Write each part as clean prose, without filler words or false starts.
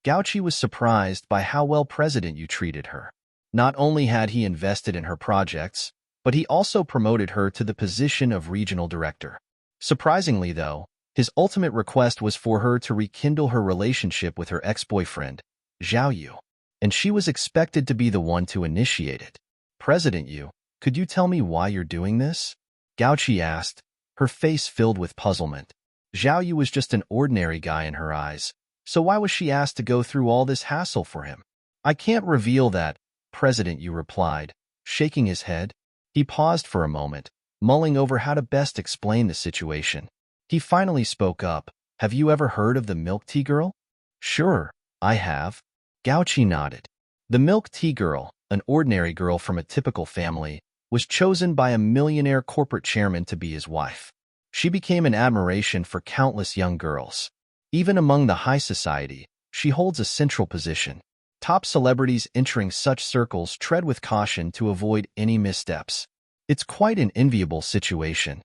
Gauchi was surprised by how well President Yu treated her. Not only had he invested in her projects, but he also promoted her to the position of regional director. Surprisingly, though, his ultimate request was for her to rekindle her relationship with her ex-boyfriend, Zhao Yu, and she was expected to be the one to initiate it. President Yu, could you tell me why you're doing this? Gauchi asked, her face filled with puzzlement. Zhao Yu was just an ordinary guy in her eyes, so why was she asked to go through all this hassle for him? I can't reveal that, President Yu replied, shaking his head. He paused for a moment, mulling over how to best explain the situation. He finally spoke up. Have you ever heard of the milk tea girl? Sure, I have. Gauchi nodded. The milk tea girl, an ordinary girl from a typical family, was chosen by a millionaire corporate chairman to be his wife. She became an admiration for countless young girls. Even among the high society, she holds a central position. Top celebrities entering such circles tread with caution to avoid any missteps. It's quite an enviable situation.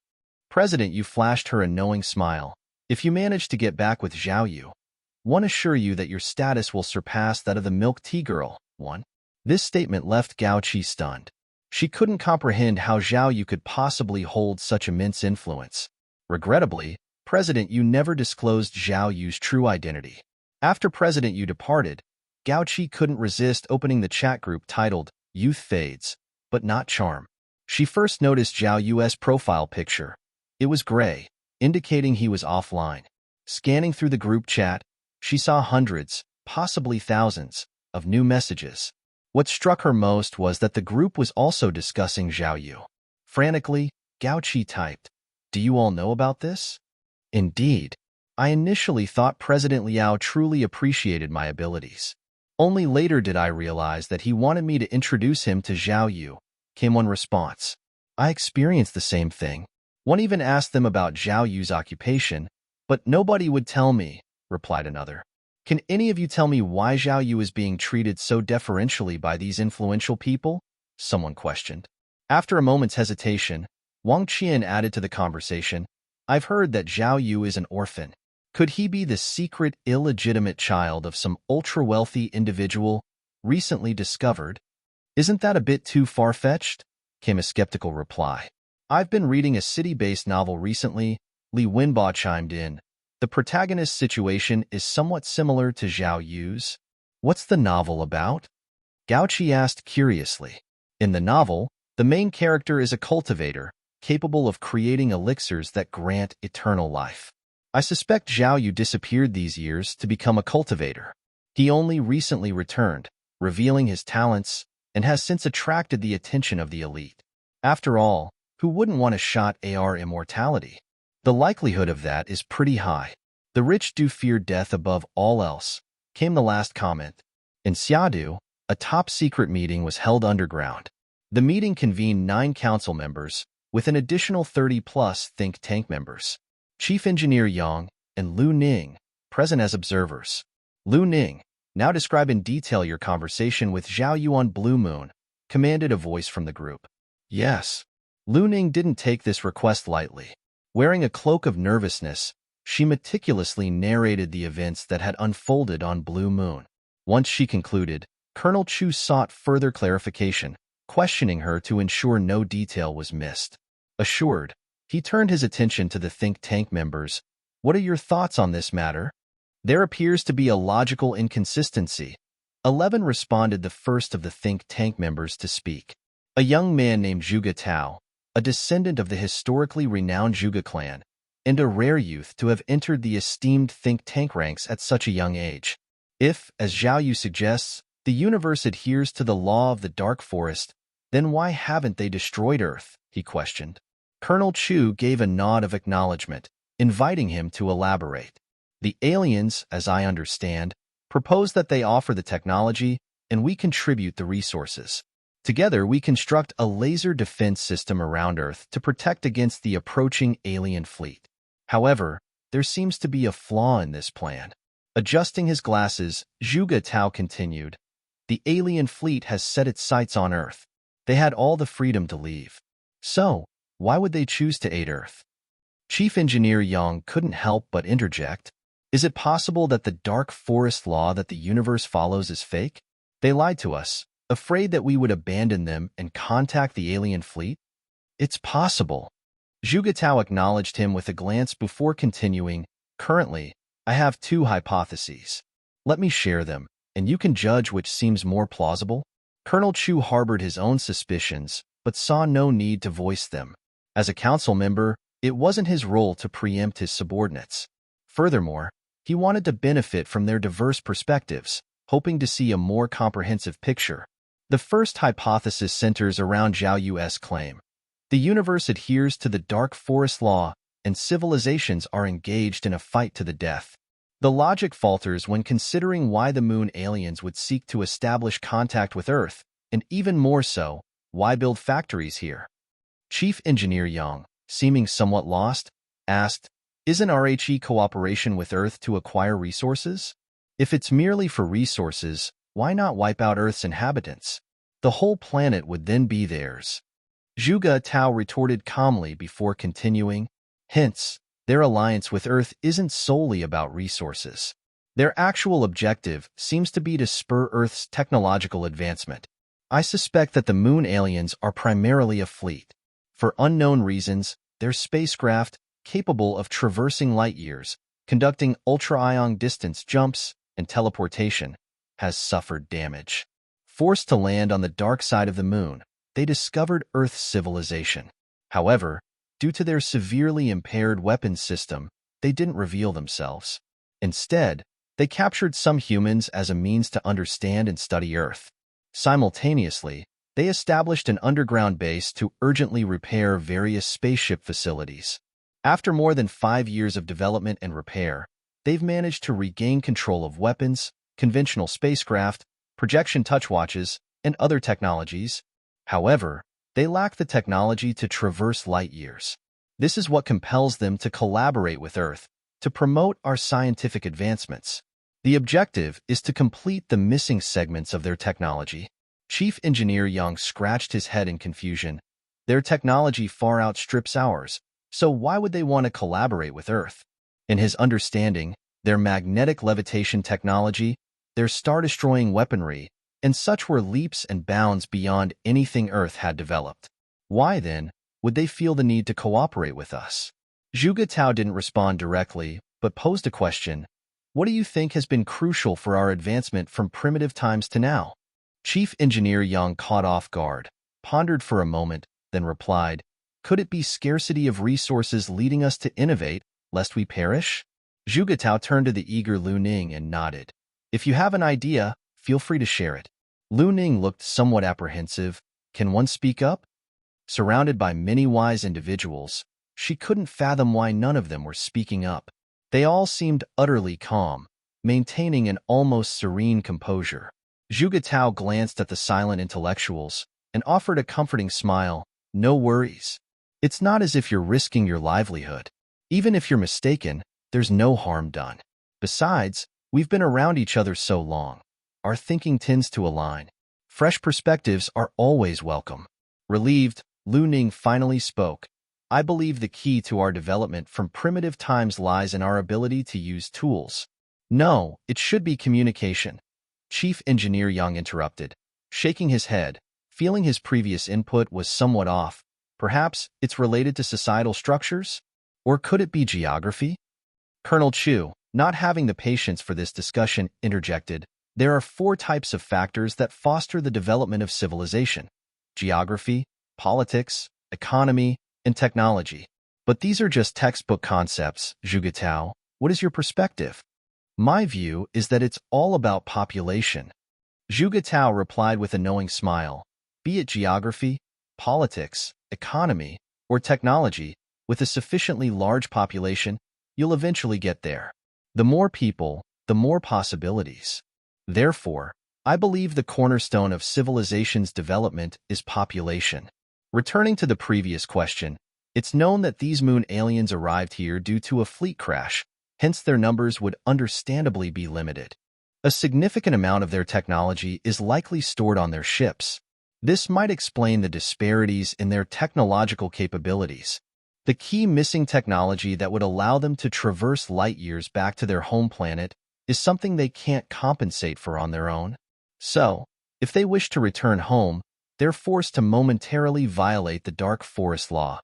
President Yu flashed her a knowing smile. If you manage to get back with Zhao Yu, one assure you that your status will surpass that of the milk tea girl. One. This statement left Gauchi stunned. She couldn't comprehend how Zhao Yu could possibly hold such immense influence. Regrettably, President Yu never disclosed Zhao Yu's true identity. After President Yu departed, Gauchi couldn't resist opening the chat group titled Youth Fades, but Not Charm. She first noticed Zhao Yu's profile picture. It was gray, indicating he was offline. Scanning through the group chat, she saw hundreds, possibly thousands, of new messages. What struck her most was that the group was also discussing Zhao Yu. Frantically, Gauchi typed, "Do you all know about this?" Indeed. I initially thought President Liao truly appreciated my abilities. Only later did I realize that he wanted me to introduce him to Zhao Yu, came one response. I experienced the same thing. One even asked them about Zhao Yu's occupation, but nobody would tell me, replied another. Can any of you tell me why Zhao Yu is being treated so deferentially by these influential people? Someone questioned. After a moment's hesitation, Wang Qian added to the conversation, I've heard that Zhao Yu is an orphan. Could he be the secret, illegitimate child of some ultra-wealthy individual recently discovered? Isn't that a bit too far-fetched? Came a skeptical reply. I've been reading a city-based novel recently, Li Wenba chimed in. The protagonist's situation is somewhat similar to Zhao Yu's. What's the novel about? Gauchi asked curiously. In the novel, the main character is a cultivator, capable of creating elixirs that grant eternal life. I suspect Zhao Yu disappeared these years to become a cultivator. He only recently returned, revealing his talents, and has since attracted the attention of the elite. After all, who wouldn't want a shot at immortality? The likelihood of that is pretty high. The rich do fear death above all else, came the last comment. In Xiadu, a top-secret meeting was held underground. The meeting convened 9 council members, with an additional 30-plus think tank members. Chief Engineer Yang and Lu Ning, present as observers. Lu Ning, now describe in detail your conversation with Zhao Yu on Blue Moon, commanded a voice from the group. Yes. Lu Ning didn't take this request lightly. Wearing a cloak of nervousness, she meticulously narrated the events that had unfolded on Blue Moon. Once she concluded, Colonel Chu sought further clarification, questioning her to ensure no detail was missed. Assured, he turned his attention to the think tank members. What are your thoughts on this matter? There appears to be a logical inconsistency. 11 responded, the first of the think tank members to speak. A young man named Zhuge Tao, a descendant of the historically renowned Zhuge clan, and a rare youth to have entered the esteemed think tank ranks at such a young age. If, as Zhao Yu suggests, the universe adheres to the law of the dark forest, then why haven't they destroyed Earth? He questioned. Colonel Chu gave a nod of acknowledgement, inviting him to elaborate. The aliens, as I understand, propose that they offer the technology and we contribute the resources. Together, we construct a laser defense system around Earth to protect against the approaching alien fleet. However, there seems to be a flaw in this plan. Adjusting his glasses, Zhuge Tao continued, the alien fleet has set its sights on Earth. They had all the freedom to leave. So, why would they choose to aid Earth? Chief Engineer Yang couldn't help but interject. Is it possible that the dark forest law that the universe follows is fake? They lied to us, afraid that we would abandon them and contact the alien fleet? It's possible. Zhuge Tao acknowledged him with a glance before continuing, "Currently, I have two hypotheses. Let me share them, and you can judge which seems more plausible." Colonel Chu harbored his own suspicions, but saw no need to voice them. As a council member, it wasn't his role to preempt his subordinates. Furthermore, he wanted to benefit from their diverse perspectives, hoping to see a more comprehensive picture. The first hypothesis centers around Zhao Yu's claim. The universe adheres to the dark forest law, and civilizations are engaged in a fight to the death. The logic falters when considering why the moon aliens would seek to establish contact with Earth, and even more so, why build factories here. Chief Engineer Yang, seeming somewhat lost, asked, "Isn't RHE cooperation with Earth to acquire resources? If it's merely for resources, why not wipe out Earth's inhabitants? The whole planet would then be theirs." Zhuge Tao retorted calmly before continuing, "Hence, their alliance with Earth isn't solely about resources. Their actual objective seems to be to spur Earth's technological advancement. I suspect that the moon aliens are primarily a fleet. For unknown reasons, their spacecraft, capable of traversing light years, conducting ultra-ion distance jumps, and teleportation, has suffered damage. Forced to land on the dark side of the moon, they discovered Earth's civilization. However, due to their severely impaired weapons system, they didn't reveal themselves. Instead, they captured some humans as a means to understand and study Earth. Simultaneously, they established an underground base to urgently repair various spaceship facilities. After more than 5 years of development and repair, they've managed to regain control of weapons, conventional spacecraft, projection touchwatches, and other technologies. However, they lack the technology to traverse light years. This is what compels them to collaborate with Earth to promote our scientific advancements. The objective is to complete the missing segments of their technology. Chief Engineer Young scratched his head in confusion. Their technology far outstrips ours, so why would they want to collaborate with Earth? In his understanding, their magnetic levitation technology, their star-destroying weaponry, and such were leaps and bounds beyond anything Earth had developed. Why, then, would they feel the need to cooperate with us? Zhuge Tao didn't respond directly, but posed a question. What do you think has been crucial for our advancement from primitive times to now? Chief Engineer Yang caught off guard, pondered for a moment, then replied, "Could it be scarcity of resources leading us to innovate, lest we perish?" Zhuge Tao turned to the eager Lu Ning and nodded. "If you have an idea, feel free to share it." Lu Ning looked somewhat apprehensive. Can one speak up? Surrounded by many wise individuals, she couldn't fathom why none of them were speaking up. They all seemed utterly calm, maintaining an almost serene composure. Zhuge Tao glanced at the silent intellectuals and offered a comforting smile. "No worries. It's not as if you're risking your livelihood. Even if you're mistaken, there's no harm done. Besides, we've been around each other so long. Our thinking tends to align. Fresh perspectives are always welcome." Relieved, Lu Ning finally spoke. "I believe the key to our development from primitive times lies in our ability to use tools." "No, it should be communication," Chief Engineer Yang interrupted, shaking his head, feeling his previous input was somewhat off. "Perhaps it's related to societal structures? Or could it be geography?" Colonel Chu, not having the patience for this discussion, interjected. "There are 4 types of factors that foster the development of civilization: geography, politics, economy, and technology. But these are just textbook concepts, Zhuge Tao. What is your perspective?" "My view is that it's all about population." Zhuge Tao replied with a knowing smile. "Be it geography, politics, economy, or technology, with a sufficiently large population, you'll eventually get there. The more people, the more possibilities. Therefore, I believe the cornerstone of civilization's development is population." Returning to the previous question, it's known that these moon aliens arrived here due to a fleet crash, hence their numbers would understandably be limited. A significant amount of their technology is likely stored on their ships. This might explain the disparities in their technological capabilities. The key missing technology that would allow them to traverse light years back to their home planet is something they can't compensate for on their own. So, if they wish to return home, they're forced to momentarily violate the dark forest law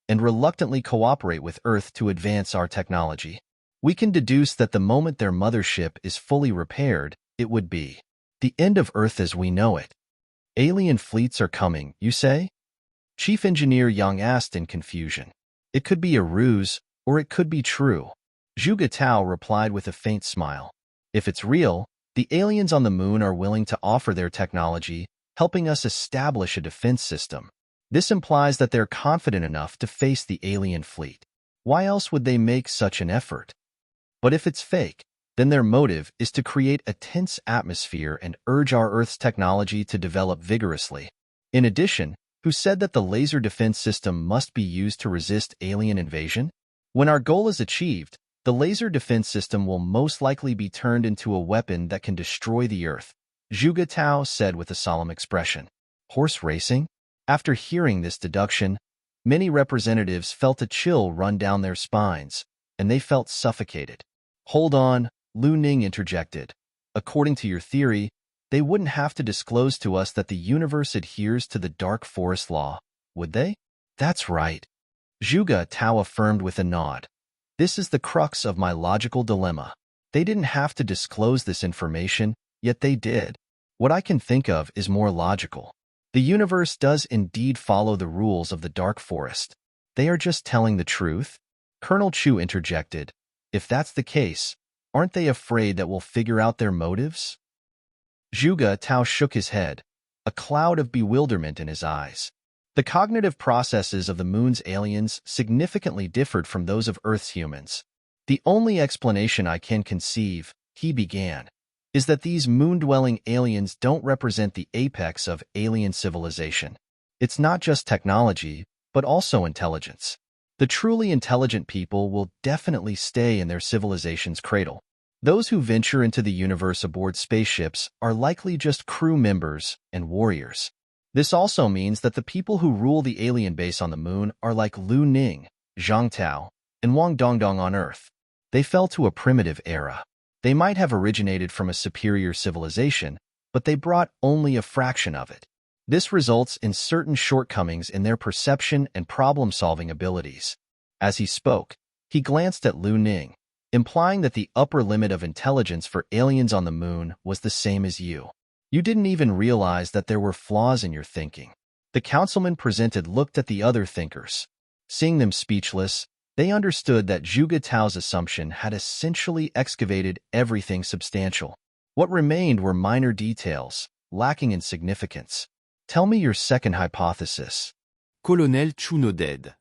and reluctantly cooperate with Earth to advance our technology. We can deduce that the moment their mothership is fully repaired, it would be the end of Earth as we know it. Alien fleets are coming, you say? Chief Engineer Yang asked in confusion. It could be a ruse, or it could be true. Zhuge Tao replied with a faint smile. If it's real, the aliens on the moon are willing to offer their technology, helping us establish a defense system. This implies that they're confident enough to face the alien fleet. Why else would they make such an effort? But if it's fake, then their motive is to create a tense atmosphere and urge our Earth's technology to develop vigorously. In addition, who said that the laser defense system must be used to resist alien invasion? When our goal is achieved, the laser defense system will most likely be turned into a weapon that can destroy the Earth, Zhuge Tao said with a solemn expression. Horse racing? After hearing this deduction, many representatives felt a chill run down their spines, and they felt suffocated. Hold on, Lu Ning interjected. According to your theory, they wouldn't have to disclose to us that the universe adheres to the dark forest law, would they? That's right. Zhuge Tao affirmed with a nod. This is the crux of my logical dilemma. They didn't have to disclose this information, yet they did. What I can think of is more logical. The universe does indeed follow the rules of the dark forest. They are just telling the truth? Colonel Chu interjected. If that's the case, aren't they afraid that we'll figure out their motives? Zhuge Tao shook his head, a cloud of bewilderment in his eyes. The cognitive processes of the moon's aliens significantly differed from those of Earth's humans. The only explanation I can conceive, he began, is that these moon-dwelling aliens don't represent the apex of alien civilization. It's not just technology, but also intelligence. The truly intelligent people will definitely stay in their civilization's cradle. Those who venture into the universe aboard spaceships are likely just crew members and warriors. This also means that the people who rule the alien base on the moon are like Lu Ning, Zhang Tao, and Wang Dongdong on Earth. They fell to a primitive era. They might have originated from a superior civilization, but they brought only a fraction of it. This results in certain shortcomings in their perception and problem-solving abilities. As he spoke, he glanced at Lu Ning, implying that the upper limit of intelligence for aliens on the moon was the same as you. You didn't even realize that there were flaws in your thinking. The councilman presented looked at the other thinkers. Seeing them speechless, they understood that Zhuge Tao's assumption had essentially excavated everything substantial. What remained were minor details, lacking in significance. Tell me your second hypothesis. Colonel Chu nodded.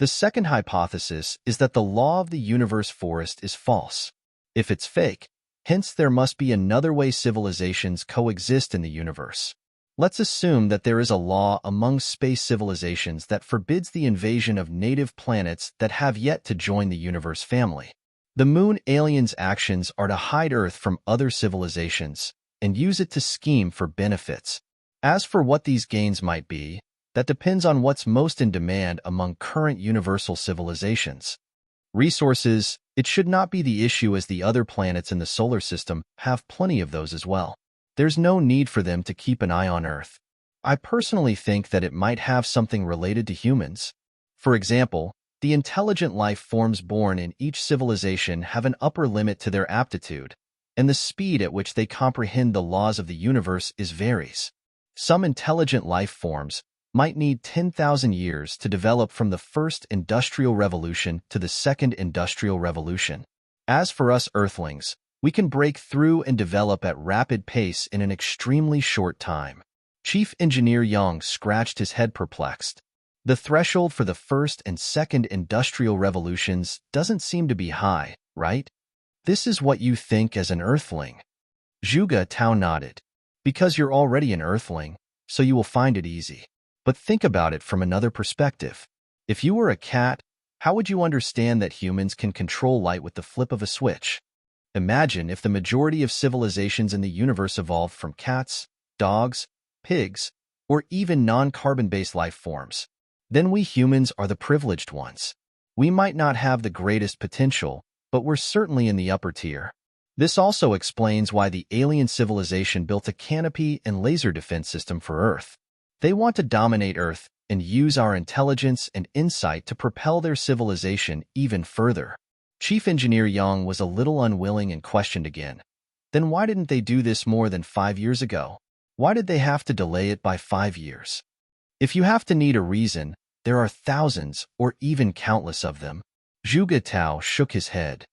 The second hypothesis is that the law of the universe forest is false. If it's fake, hence there must be another way civilizations coexist in the universe. Let's assume that there is a law among space civilizations that forbids the invasion of native planets that have yet to join the universe family. The moon aliens' actions are to hide Earth from other civilizations and use it to scheme for benefits. As for what these gains might be, that depends on what's most in demand among current universal civilizations. Resources, it should not be the issue as the other planets in the solar system have plenty of those as well. There's no need for them to keep an eye on Earth. I personally think that it might have something related to humans. For example, the intelligent life forms born in each civilization have an upper limit to their aptitude, and the speed at which they comprehend the laws of the universe varies. Some intelligent life forms might need 10,000 years to develop from the first industrial revolution to the second industrial revolution. As for us Earthlings, we can break through and develop at rapid pace in an extremely short time. Chief Engineer Yang scratched his head perplexed. The threshold for the first and second industrial revolutions doesn't seem to be high, right? This is what you think as an Earthling. Zhuge Tao nodded. Because you're already an Earthling, so you will find it easy. But think about it from another perspective. If you were a cat, how would you understand that humans can control light with the flip of a switch? Imagine if the majority of civilizations in the universe evolved from cats, dogs, pigs, or even non-carbon-based life forms. then we humans are the privileged ones. We might not have the greatest potential, but we're certainly in the upper tier. This also explains why the alien civilization built a canopy and laser defense system for Earth. They want to dominate Earth and use our intelligence and insight to propel their civilization even further. Chief Engineer Young was a little unwilling and questioned again. Then why didn't they do this more than 5 years ago? Why did they have to delay it by 5 years? If you have to need a reason, there are thousands or even countless of them. Zhuge Tao shook his head.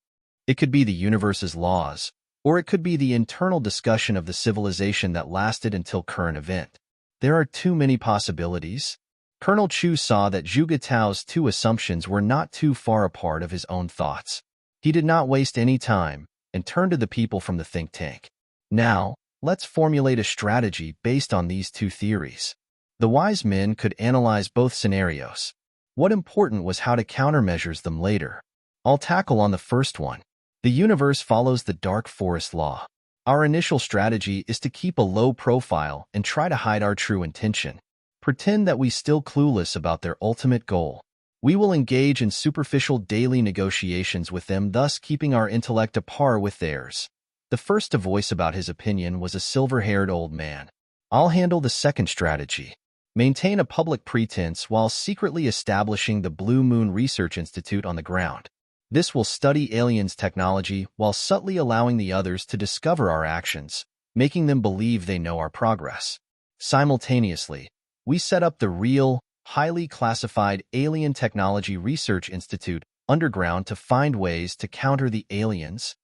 It could be the universe's laws, or it could be the internal discussion of the civilization that lasted until current event. There are too many possibilities. Colonel Chu saw that Zhuge Tao's two assumptions were not too far apart of his own thoughts. He did not waste any time and turned to the people from the think tank. Now, let's formulate a strategy based on these two theories. The wise men could analyze both scenarios. What important was how to countermeasures them later. I'll tackle on the first one. The universe follows the dark forest law. Our initial strategy is to keep a low profile and try to hide our true intention. Pretend that we still clueless about their ultimate goal. We will engage in superficial daily negotiations with them, thus keeping our intellect apart with theirs. The first to voice about his opinion was a silver-haired old man. I'll handle the second strategy. Maintain a public pretense while secretly establishing the Blue Moon Research Institute on the ground. This will study aliens' technology while subtly allowing the others to discover our actions, making them believe they know our progress. Simultaneously, we set up the real, highly classified Alien Technology Research Institute underground to find ways to counter the aliens.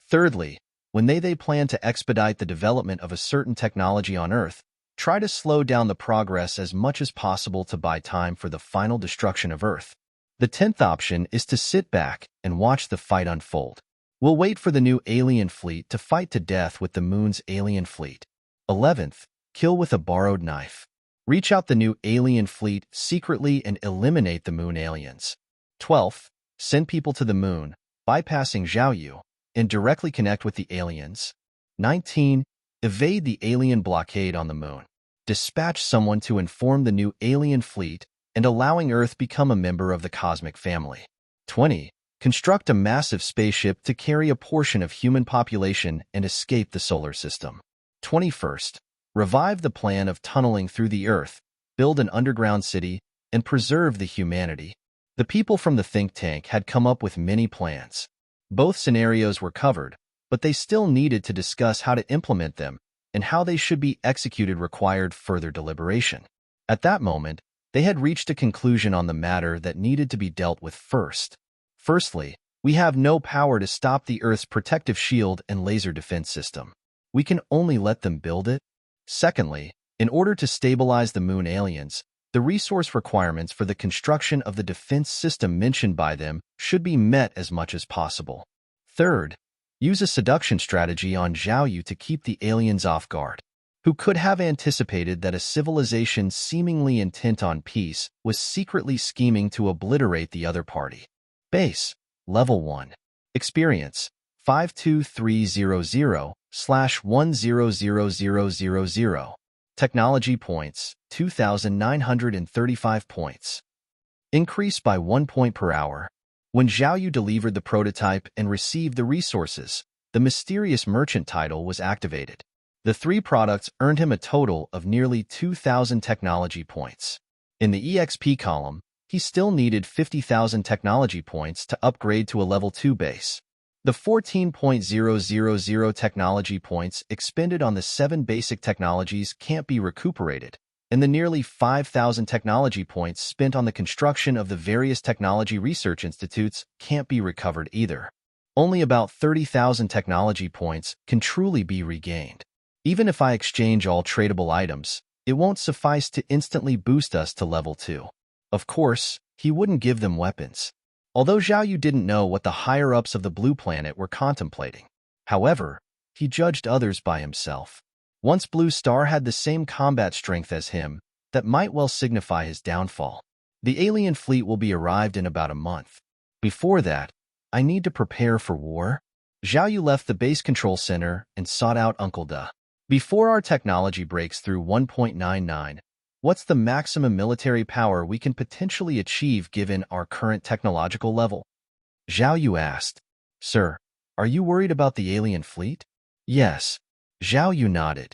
Thirdly, when they plan to expedite the development of a certain technology on Earth, try to slow down the progress as much as possible to buy time for the final destruction of Earth. The 10th option is to sit back and watch the fight unfold. We'll wait for the new alien fleet to fight to death with the moon's alien fleet. 11th, kill with a borrowed knife. Reach out the new alien fleet secretly and eliminate the moon aliens. 12th, send people to the moon, bypassing Zhao, and directly connect with the aliens. 19, evade the alien blockade on the moon. Dispatch someone to inform the new alien fleet and allowing Earth become a member of the cosmic family. 20, construct a massive spaceship to carry a portion of human population and escape the solar system. 21st, revive the plan of tunneling through the Earth, build an underground city, and preserve the humanity. The people from the think tank had come up with many plans. Both scenarios were covered, but they still needed to discuss how to implement them and how they should be executed required further deliberation. At that moment, they had reached a conclusion on the matter that needed to be dealt with first. Firstly, we have no power to stop the Earth's protective shield and laser defense system. We can only let them build it. Secondly, in order to stabilize the moon aliens, the resource requirements for the construction of the defense system mentioned by them should be met as much as possible. Third, use a seduction strategy on Zhao to keep the aliens off guard. Who could have anticipated that a civilization seemingly intent on peace was secretly scheming to obliterate the other party? Base, Level 1. Experience, 52300/100000. Technology points, 2,935 points. Increase by 1 point per hour. When Zhao delivered the prototype and received the resources, the mysterious merchant title was activated. The 3 products earned him a total of nearly 2,000 technology points. In the EXP column, he still needed 50,000 technology points to upgrade to a level 2 base. The 14,000 technology points expended on the 7 basic technologies can't be recuperated, and the nearly 5,000 technology points spent on the construction of the various technology research institutes can't be recovered either. Only about 30,000 technology points can truly be regained. Even if I exchange all tradable items, it won't suffice to instantly boost us to level 2. Of course, he wouldn't give them weapons, although Zhao didn't know what the higher-ups of the Blue Planet were contemplating. However, he judged others by himself. Once Blue Star had the same combat strength as him, that might well signify his downfall. The alien fleet will be arrived in about a month. Before that, I need to prepare for war. Zhao left the base control center and sought out Uncle Da. Before our technology breaks through 1.99, What's the maximum military power we can potentially achieve given our current technological level? Zhao Yu asked. Sir, are you worried about the alien fleet? Yes. Zhao Yu nodded.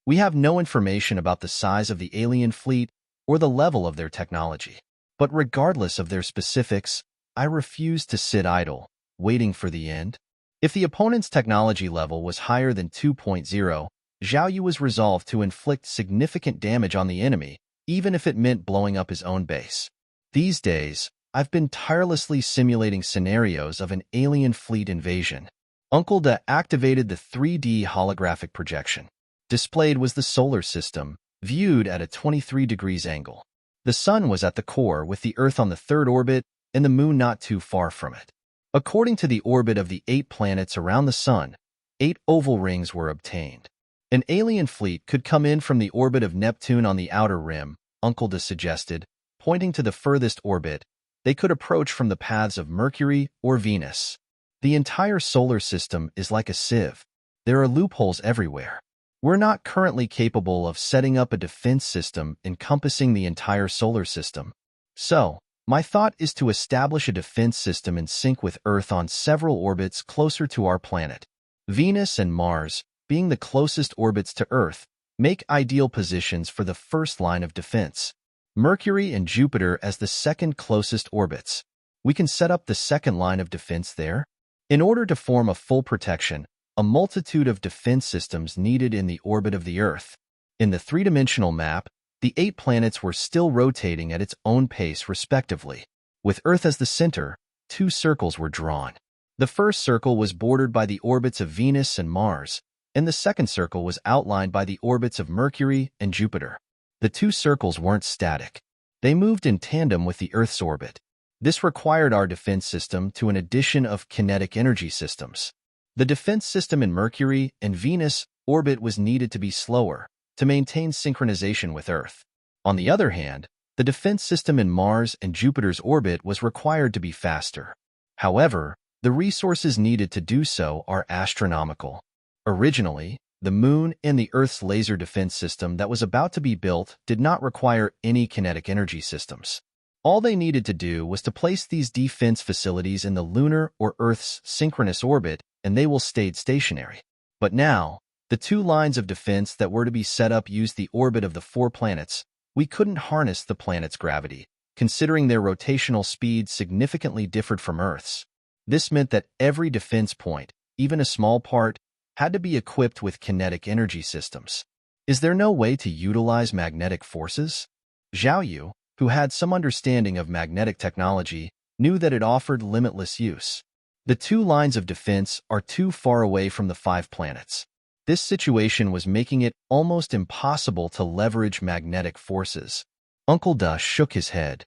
We have no information about the size of the alien fleet or the level of their technology. But regardless of their specifics, I refuse to sit idle, waiting for the end. If the opponent's technology level was higher than 2.0, Zhao Yu was resolved to inflict significant damage on the enemy, even if it meant blowing up his own base. These days, I've been tirelessly simulating scenarios of an alien fleet invasion. Uncle Da activated the 3D holographic projection. Displayed was the solar system, viewed at a 23 degrees angle. The sun was at the core, with the Earth on the third orbit and the moon not too far from it. According to the orbit of the 8 planets around the sun, 8 oval rings were obtained. An alien fleet could come in from the orbit of Neptune on the outer rim, Uncle Da suggested, pointing to the furthest orbit. They could approach from the paths of Mercury or Venus. The entire solar system is like a sieve. There are loopholes everywhere. We're not currently capable of setting up a defense system encompassing the entire solar system. So, my thought is to establish a defense system in sync with Earth on several orbits closer to our planet. Venus and Mars, being the closest orbits to Earth, make ideal positions for the first line of defense. Mercury and Jupiter as the second closest orbits. We can set up the second line of defense there. In order to form a full protection, a multitude of defense systems needed in the orbit of the Earth. In the three-dimensional map, the 8 planets were still rotating at its own pace respectively. With Earth as the center, 2 circles were drawn. The first circle was bordered by the orbits of Venus and Mars, and the second circle was outlined by the orbits of Mercury and Jupiter. The 2 circles weren't static. They moved in tandem with the Earth's orbit. This required our defense system to an addition of kinetic energy systems. The defense system in Mercury and Venus orbit was needed to be slower, to maintain synchronization with Earth. On the other hand, the defense system in Mars and Jupiter's orbit was required to be faster. However, the resources needed to do so are astronomical. Originally, the Moon and the Earth's laser defense system that was about to be built did not require any kinetic energy systems. All they needed to do was to place these defense facilities in the lunar or Earth's synchronous orbit, and they will stay stationary. But now, the 2 lines of defense that were to be set up used the orbit of the 4 planets. We couldn't harness the planet's gravity, considering their rotational speed significantly differed from Earth's. This meant that every defense point, even a small part, had to be equipped with kinetic energy systems. Is there no way to utilize magnetic forces? Zhao Yu, who had some understanding of magnetic technology, knew that it offered limitless use. The 2 lines of defense are too far away from the 5 planets. This situation was making it almost impossible to leverage magnetic forces. Uncle Da shook his head.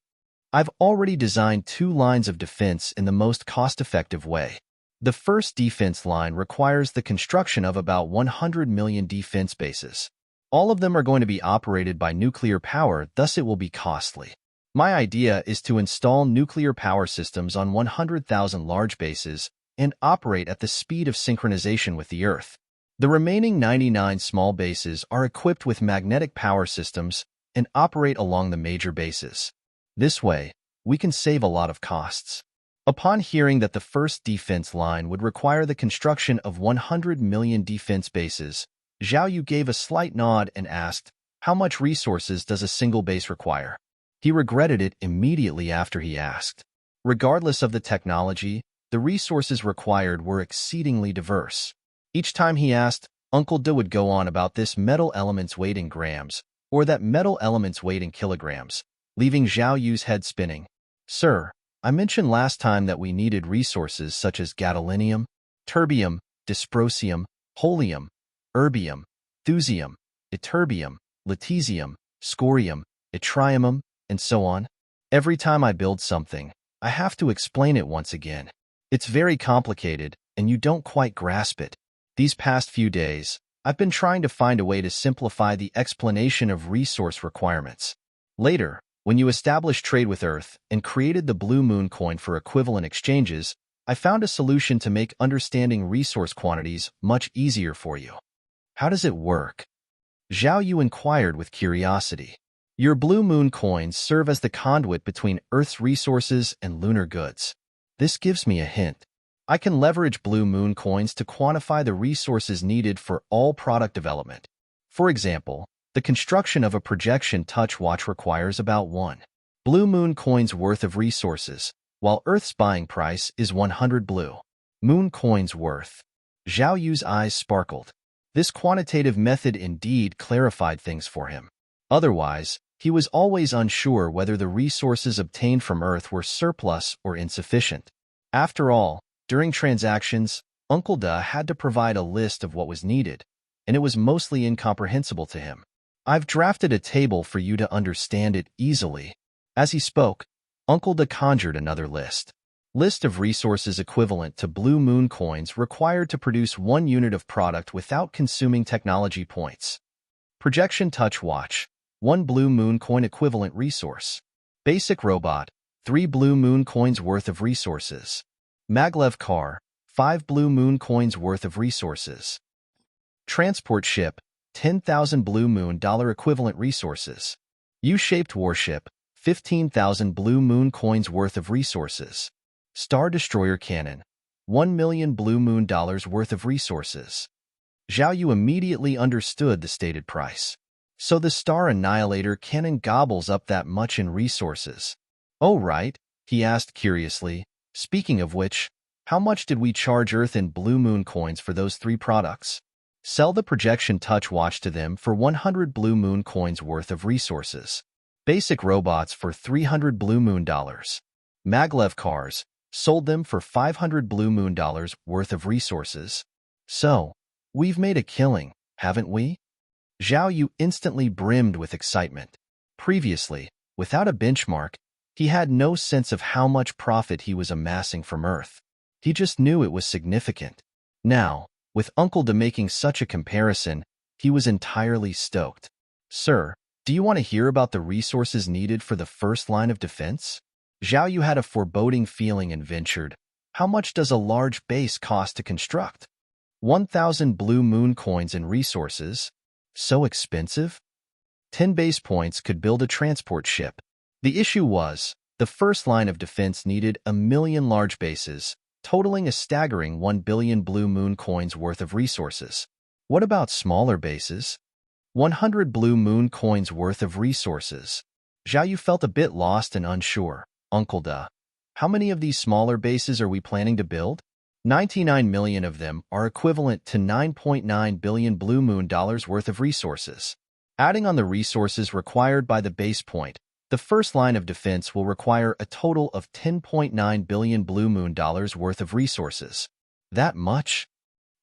I've already designed 2 lines of defense in the most cost-effective way. The first defense line requires the construction of about 100 million defense bases. All of them are going to be operated by nuclear power, thus it will be costly. My idea is to install nuclear power systems on 100,000 large bases and operate at the speed of synchronization with the Earth. The remaining 99 small bases are equipped with magnetic power systems and operate along the major bases. This way, we can save a lot of costs. Upon hearing that the first defense line would require the construction of 100 million defense bases, Zhao Yu gave a slight nod and asked, how much resources does a single base require? He regretted it immediately after he asked. Regardless of the technology, the resources required were exceedingly diverse. Each time he asked, Uncle Da would go on about this metal element's weight in grams, or that metal element's weight in kilograms, leaving Zhao Yu's head spinning. Sir, I mentioned last time that we needed resources such as gadolinium, terbium, dysprosium, holmium, erbium, thusium, ytterbium, lutetium, scorium, yttrium, and so on. Every time I build something, I have to explain it once again. It's very complicated, and you don't quite grasp it. These past few days, I've been trying to find a way to simplify the explanation of resource requirements. Later, when you established trade with Earth and created the Blue Moon coin for equivalent exchanges, I found a solution to make understanding resource quantities much easier for you. How does it work? Zhao Yu inquired with curiosity. Your Blue Moon coins serve as the conduit between Earth's resources and lunar goods. This gives me a hint. I can leverage Blue Moon coins to quantify the resources needed for all product development. For example, the construction of a projection touch watch requires about 1 Blue Moon coins worth of resources, while Earth's buying price is 100 Blue Moon coins worth. Zhao Yu's eyes sparkled. This quantitative method indeed clarified things for him. Otherwise, he was always unsure whether the resources obtained from Earth were surplus or insufficient. After all, during transactions, Uncle Da had to provide a list of what was needed, and it was mostly incomprehensible to him. I've drafted a table for you to understand it easily. As he spoke, Uncle Da conjured another list. List of resources equivalent to Blue Moon coins required to produce 1 unit of product without consuming technology points. Projection touch watch, 1 Blue Moon coin equivalent resource. Basic robot, 3 Blue Moon coins worth of resources. Maglev car, 5 Blue Moon coins worth of resources. Transport ship, 10,000 Blue Moon dollar equivalent resources. U-shaped warship, 15,000 Blue Moon coins worth of resources. Star Destroyer Cannon, 1 million Blue Moon dollars worth of resources. Zhao Yu immediately understood the stated price. So the Star Annihilator Cannon gobbles up that much in resources. Oh, right, he asked curiously. Speaking of which, how much did we charge Earth in Blue Moon coins for those 3 products? Sell the projection touch watch to them for 100 Blue Moon coins worth of resources. Basic robots for 300 Blue Moon dollars. Maglev cars, sold them for 500 Blue Moon dollars worth of resources. So, we've made a killing, haven't we? Zhao Yu instantly brimmed with excitement. Previously, without a benchmark, he had no sense of how much profit he was amassing from Earth. He just knew it was significant. Now, with Uncle Da making such a comparison, he was entirely stoked. Sir, do you want to hear about the resources needed for the first line of defense? Zhao Yu had a foreboding feeling and ventured. How much does a large base cost to construct? 1,000 Blue Moon coins and resources. So expensive? 10 base points could build a transport ship. The issue was, the first line of defense needed 1 million large bases, totaling a staggering 1 billion Blue Moon coins worth of resources. What about smaller bases? 100 Blue Moon coins worth of resources. Zhao Yu felt a bit lost and unsure. Uncle Da, how many of these smaller bases are we planning to build? 99 million of them are equivalent to 9.9 billion Blue Moon dollars worth of resources. Adding on the resources required by the base point, the first line of defense will require a total of 10.9 billion Blue Moon dollars worth of resources. That much?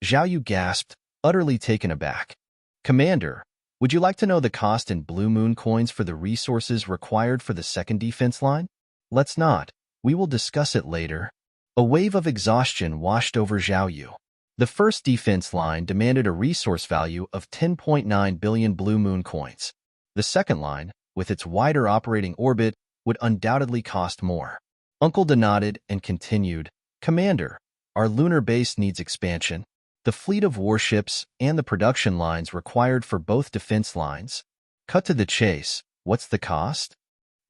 Zhao Yu gasped, utterly taken aback. Commander, would you like to know the cost in Blue Moon coins for the resources required for the second defense line? Let's not. We will discuss it later. A wave of exhaustion washed over Zhao Yu. The first defense line demanded a resource value of 10.9 billion Blue Moon coins. The second line, with its wider operating orbit, would undoubtedly cost more. Uncle Da nodded and continued, Commander, our lunar base needs expansion. The fleet of warships and the production lines required for both defense lines. Cut to the chase, what's the cost?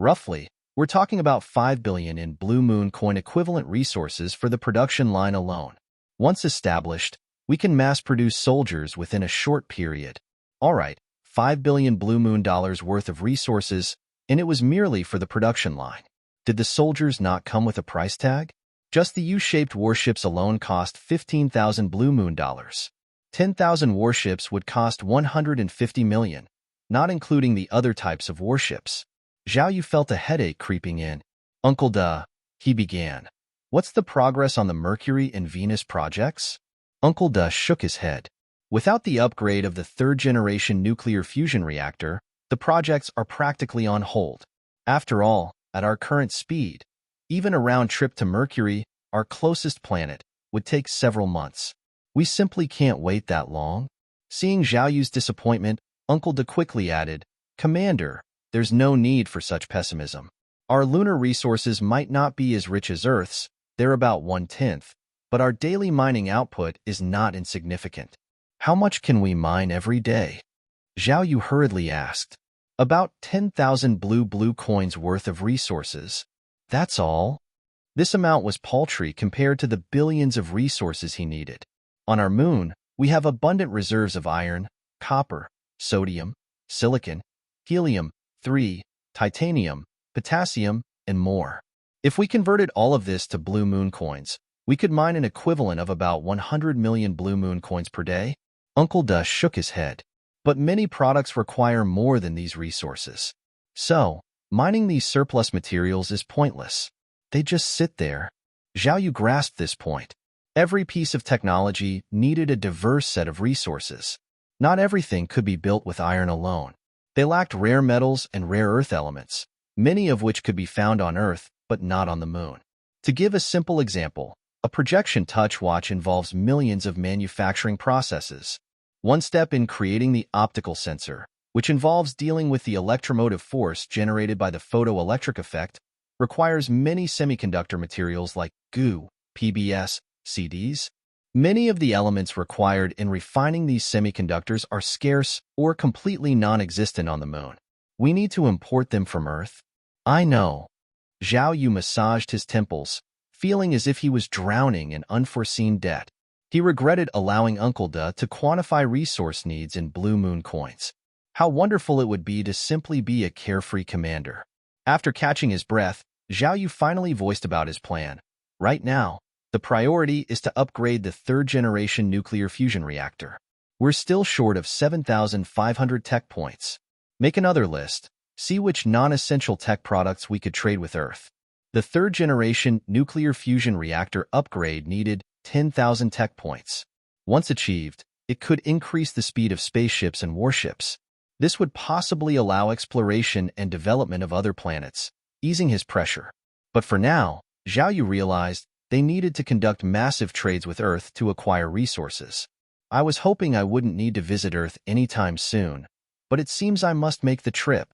Roughly, we're talking about 5 billion in Blue Moon coin equivalent resources for the production line alone. Once established, we can mass-produce soldiers within a short period. All right, 5 billion Blue Moon dollars worth of resources, and it was merely for the production line. Did the soldiers not come with a price tag? Just the U-shaped warships alone cost 15,000 Blue Moon dollars. 10,000 warships would cost 150 million, not including the other types of warships. Zhao Yu felt a headache creeping in. Uncle Da, he began. What's the progress on the Mercury and Venus projects? Uncle Da shook his head. Without the upgrade of the third-generation nuclear fusion reactor, the projects are practically on hold. After all, at our current speed, even a round trip to Mercury, our closest planet, would take several months. We simply can't wait that long. Seeing Zhao Yu's disappointment, Uncle Da quickly added, Commander, there's no need for such pessimism. Our lunar resources might not be as rich as Earth's, they're about 1/10, but our daily mining output is not insignificant. How much can we mine every day? Zhao Yu hurriedly asked. About 10,000 blue coins worth of resources. That's all. This amount was paltry compared to the billions of resources he needed. On our moon, we have abundant reserves of iron, copper, sodium, silicon, helium-3, titanium, potassium, and more. If we converted all of this to blue moon coins, we could mine an equivalent of about 100 million blue moon coins per day. Uncle Da shook his head. But many products require more than these resources. So, mining these surplus materials is pointless. They just sit there. Zhao Yu grasped this point. Every piece of technology needed a diverse set of resources. Not everything could be built with iron alone. They lacked rare metals and rare earth elements, many of which could be found on Earth but not on the moon. To give a simple example, a projection touch watch involves millions of manufacturing processes. One step in creating the optical sensor, which involves dealing with the electromotive force generated by the photoelectric effect, requires many semiconductor materials like GU, PBS, CDs. Many of the elements required in refining these semiconductors are scarce or completely non-existent on the moon. We need to import them from Earth. I know. Zhao Yu massaged his temples, feeling as if he was drowning in unforeseen debt. He regretted allowing Uncle Da to quantify resource needs in blue moon coins. How wonderful it would be to simply be a carefree commander. After catching his breath, Zhao Yu finally voiced about his plan. Right now, the priority is to upgrade the third-generation nuclear fusion reactor. We're still short of 7,500 tech points. Make another list. See which non-essential tech products we could trade with Earth. The third-generation nuclear fusion reactor upgrade needed 10,000 tech points. Once achieved, it could increase the speed of spaceships and warships. This would possibly allow exploration and development of other planets, easing his pressure. But for now, Zhao Yu realized they needed to conduct massive trades with Earth to acquire resources. I was hoping I wouldn't need to visit Earth anytime soon, but it seems I must make the trip.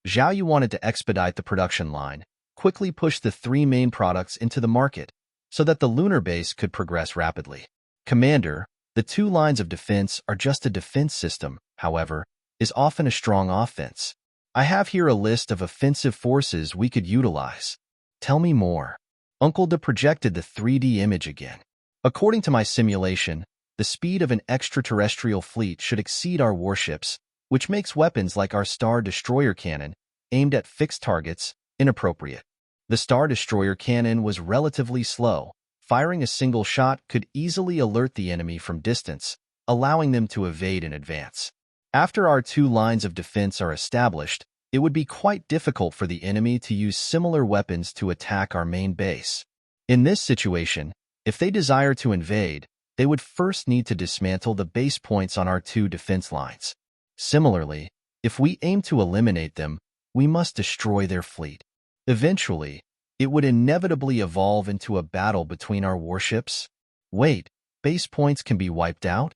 Zhao Yu wanted to expedite the production line, quickly push the three main products into the market, so that the lunar base could progress rapidly. Commander, the two lines of defense are just a defense system, however, is often a strong offense. I have here a list of offensive forces we could utilize. Tell me more. Uncle Da projected the 3D image again. According to my simulation, the speed of an extraterrestrial fleet should exceed our warships, which makes weapons like our Star Destroyer cannon, aimed at fixed targets, inappropriate. The Star Destroyer cannon was relatively slow. Firing a single shot could easily alert the enemy from distance, allowing them to evade in advance. After our two lines of defense are established, it would be quite difficult for the enemy to use similar weapons to attack our main base. In this situation, if they desire to invade, they would first need to dismantle the base points on our two defense lines. Similarly, if we aim to eliminate them, we must destroy their fleet. Eventually, it would inevitably evolve into a battle between our warships. Wait, base points can be wiped out?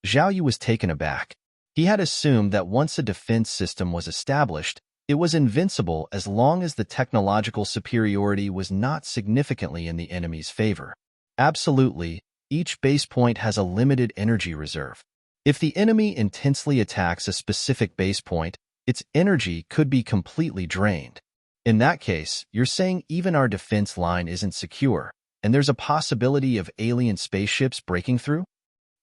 Zhao Yu was taken aback. He had assumed that once a defense system was established, it was invincible as long as the technological superiority was not significantly in the enemy's favor. Absolutely, each base point has a limited energy reserve. If the enemy intensely attacks a specific base point, its energy could be completely drained. In that case, you're saying even our defense line isn't secure, and there's a possibility of alien spaceships breaking through?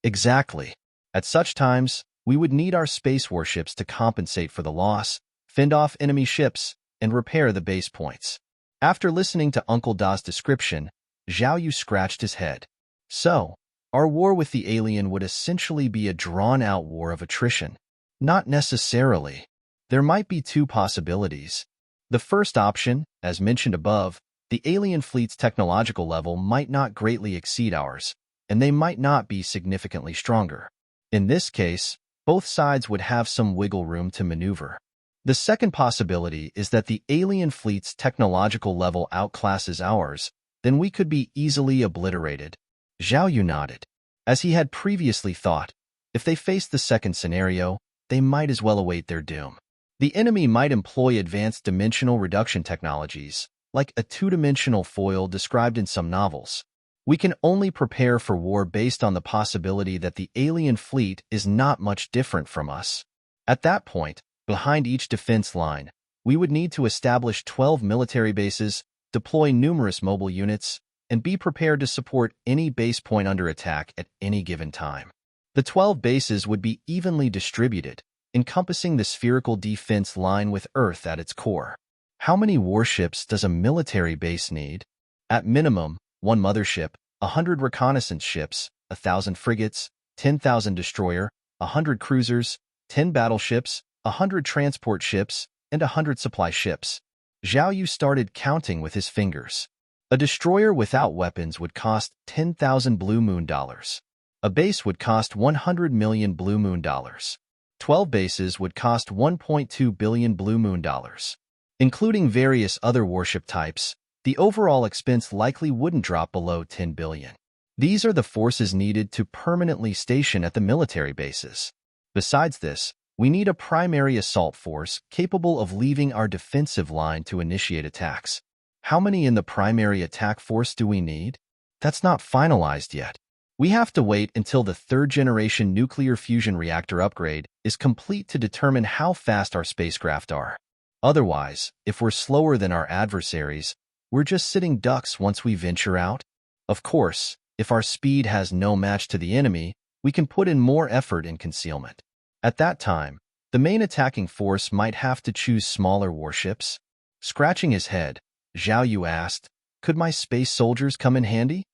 Exactly. At such times, we would need our space warships to compensate for the loss, fend off enemy ships, and repair the base points. After listening to Uncle Da's description, Zhao Yu scratched his head. So, our war with the alien would essentially be a drawn-out war of attrition. Not necessarily. There might be two possibilities. The first option, as mentioned above, the alien fleet's technological level might not greatly exceed ours, and they might not be significantly stronger. In this case, both sides would have some wiggle room to maneuver. The second possibility is that the alien fleet's technological level outclasses ours, then we could be easily obliterated. Zhao Yu nodded. As he had previously thought, if they faced the second scenario, they might as well await their doom. The enemy might employ advanced dimensional reduction technologies, like a two-dimensional foil described in some novels. We can only prepare for war based on the possibility that the alien fleet is not much different from us. At that point, Behind each defense line, we would need to establish 12 military bases, deploy numerous mobile units, and be prepared to support any base point under attack at any given time. The 12 bases would be evenly distributed, encompassing the spherical defense line with Earth at its core. How many warships does a military base need? At minimum, 1 mothership, 100 reconnaissance ships, 1,000 frigates, 10,000 destroyer, 100 cruisers, 10 battleships, 100 transport ships, and 100 supply ships. Zhao Yu started counting with his fingers. A destroyer without weapons would cost 10,000 Blue Moon dollars. A base would cost 100 million Blue Moon dollars. 12 bases would cost 1.2 billion Blue Moon dollars. Including various other warship types, the overall expense likely wouldn't drop below 10 billion. These are the forces needed to permanently station at the military bases. Besides this, we need a primary assault force capable of leaving our defensive line to initiate attacks. How many in the primary attack force do we need? That's not finalized yet. We have to wait until the 3rd-generation nuclear fusion reactor upgrade is complete to determine how fast our spacecraft are. Otherwise, if we're slower than our adversaries, we're just sitting ducks once we venture out. Of course, if our speed has no match to the enemy, we can put in more effort in concealment. At that time, the main attacking force might have to choose smaller warships. Scratching his head, Zhao Yu asked, "Could my space soldiers come in handy?"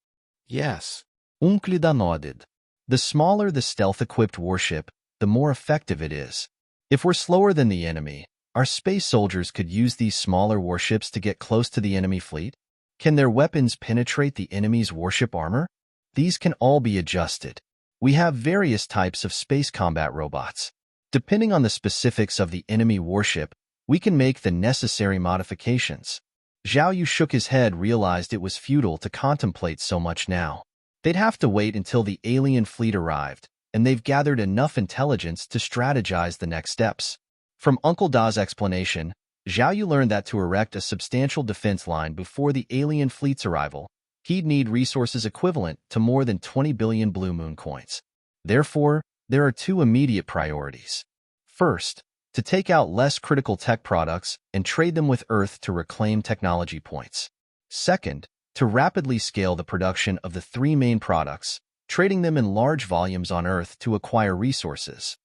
Yes. Unklida nodded. The smaller the stealth-equipped warship, the more effective it is. If we're slower than the enemy, our space soldiers could use these smaller warships to get close to the enemy fleet. Can their weapons penetrate the enemy's warship armor? These can all be adjusted. We have various types of space combat robots. Depending on the specifics of the enemy warship, we can make the necessary modifications. Zhao Yu shook his head, realized it was futile to contemplate so much now. They'd have to wait until the alien fleet arrived, and they've gathered enough intelligence to strategize the next steps. From Uncle Da's explanation, Zhao Yu learned that to erect a substantial defense line before the alien fleet's arrival, he'd need resources equivalent to more than 20 billion Blue Moon coins. Therefore, there are 2 immediate priorities. First, to take out less critical tech products and trade them with Earth to reclaim technology points. Second, to rapidly scale the production of the 3 main products, trading them in large volumes on Earth to acquire resources.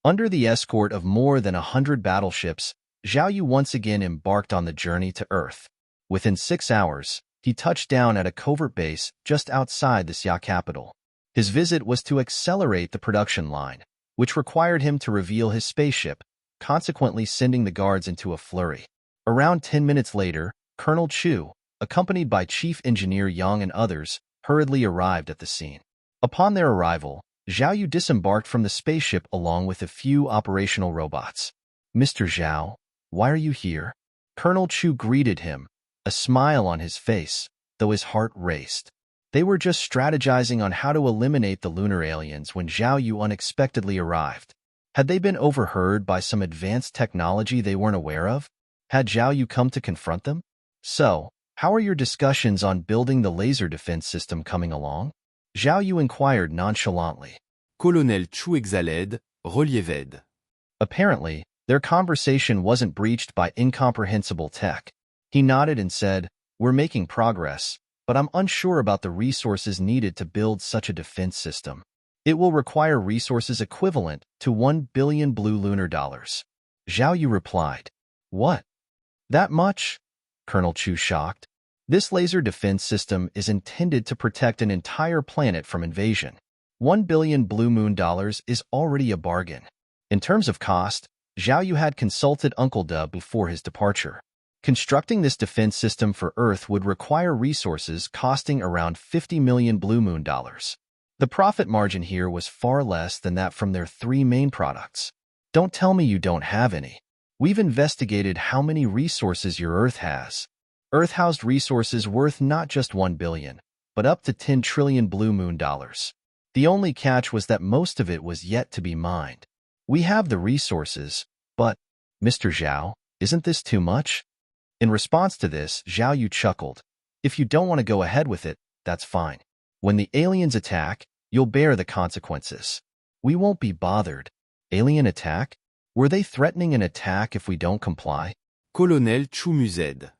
Under the escort of more than 100 battleships, Zhao Yu once again embarked on the journey to Earth. Within 6 hours, he touched down at a covert base just outside the Xia capital. His visit was to accelerate the production line, which required him to reveal his spaceship, consequently sending the guards into a flurry. Around 10 minutes later, Colonel Chu, accompanied by Chief Engineer Yang and others, hurriedly arrived at the scene. Upon their arrival, Zhao Yu disembarked from the spaceship along with a few operational robots. "Mr. Zhao, why are you here?" Colonel Chu greeted him, a smile on his face, though his heart raced. They were just strategizing on how to eliminate the lunar aliens when Zhao Yu unexpectedly arrived. Had they been overheard by some advanced technology they weren't aware of? Had Zhao Yu come to confront them? "So, how are your discussions on building the laser defense system coming along?" Zhao Yu inquired nonchalantly. Colonel Chu exhaled, relieved. Apparently, their conversation wasn't breached by incomprehensible tech. He nodded and said, "We're making progress, but I'm unsure about the resources needed to build such a defense system. It will require resources equivalent to 1 billion Blue Lunar dollars." Zhao Yu replied, "What? That much?" Colonel Chu shocked. "This laser defense system is intended to protect an entire planet from invasion. 1 billion Blue Moon dollars is already a bargain." In terms of cost, Zhao Yu had consulted Uncle Da before his departure. Constructing this defense system for Earth would require resources costing around 50 million Blue Moon dollars. The profit margin here was far less than that from their 3 main products. "Don't tell me you don't have any. We've investigated how many resources your Earth has. Earth housed resources worth not just 1 billion, but up to 10 trillion Blue Moon dollars. The only catch was that most of it was yet to be mined. We have the resources, but, Mr. Zhao, isn't this too much?" In response to this, Zhao Yu chuckled. "If you don't want to go ahead with it, that's fine. When the aliens attack, you'll bear the consequences. We won't be bothered." "Alien attack? Were they threatening an attack if we don't comply? Colonel Chu mused.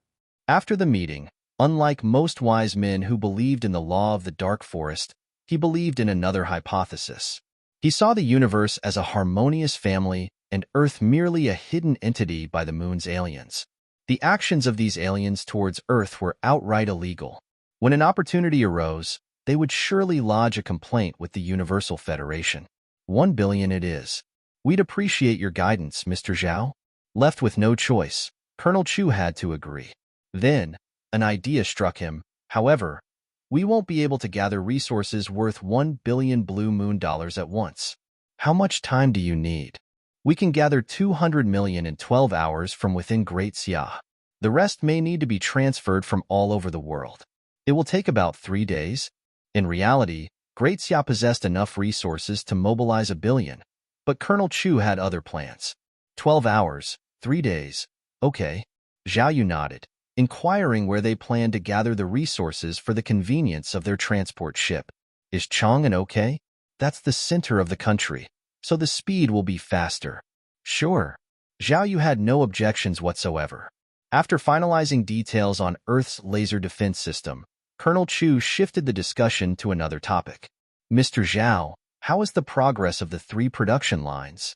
After the meeting, unlike most wise men who believed in the law of the dark forest, he believed in another hypothesis. He saw the universe as a harmonious family and Earth merely a hidden entity by the moon's aliens. The actions of these aliens towards Earth were outright illegal. When an opportunity arose, they would surely lodge a complaint with the Universal Federation. 1 billion it is. We'd appreciate your guidance, Mr. Zhao. Left with no choice, Colonel Chu had to agree. Then, an idea struck him. However, we won't be able to gather resources worth 1 billion blue moon dollars at once. How much time do you need? We can gather 200 million in 12 hours from within Great Xia. The rest may need to be transferred from all over the world. It will take about 3 days. In reality, Great Xia possessed enough resources to mobilize 1 billion, but Colonel Chu had other plans. 12 hours, 3 days. Okay. Zhao Yu nodded, inquiring where they planned to gather the resources for the convenience of their transport ship. Is Chang'an okay? That's the center of the country, so the speed will be faster. Sure. Zhao Yu had no objections whatsoever. After finalizing details on Earth's laser defense system, Colonel Chu shifted the discussion to another topic. Mr. Zhao, how is the progress of the 3 production lines?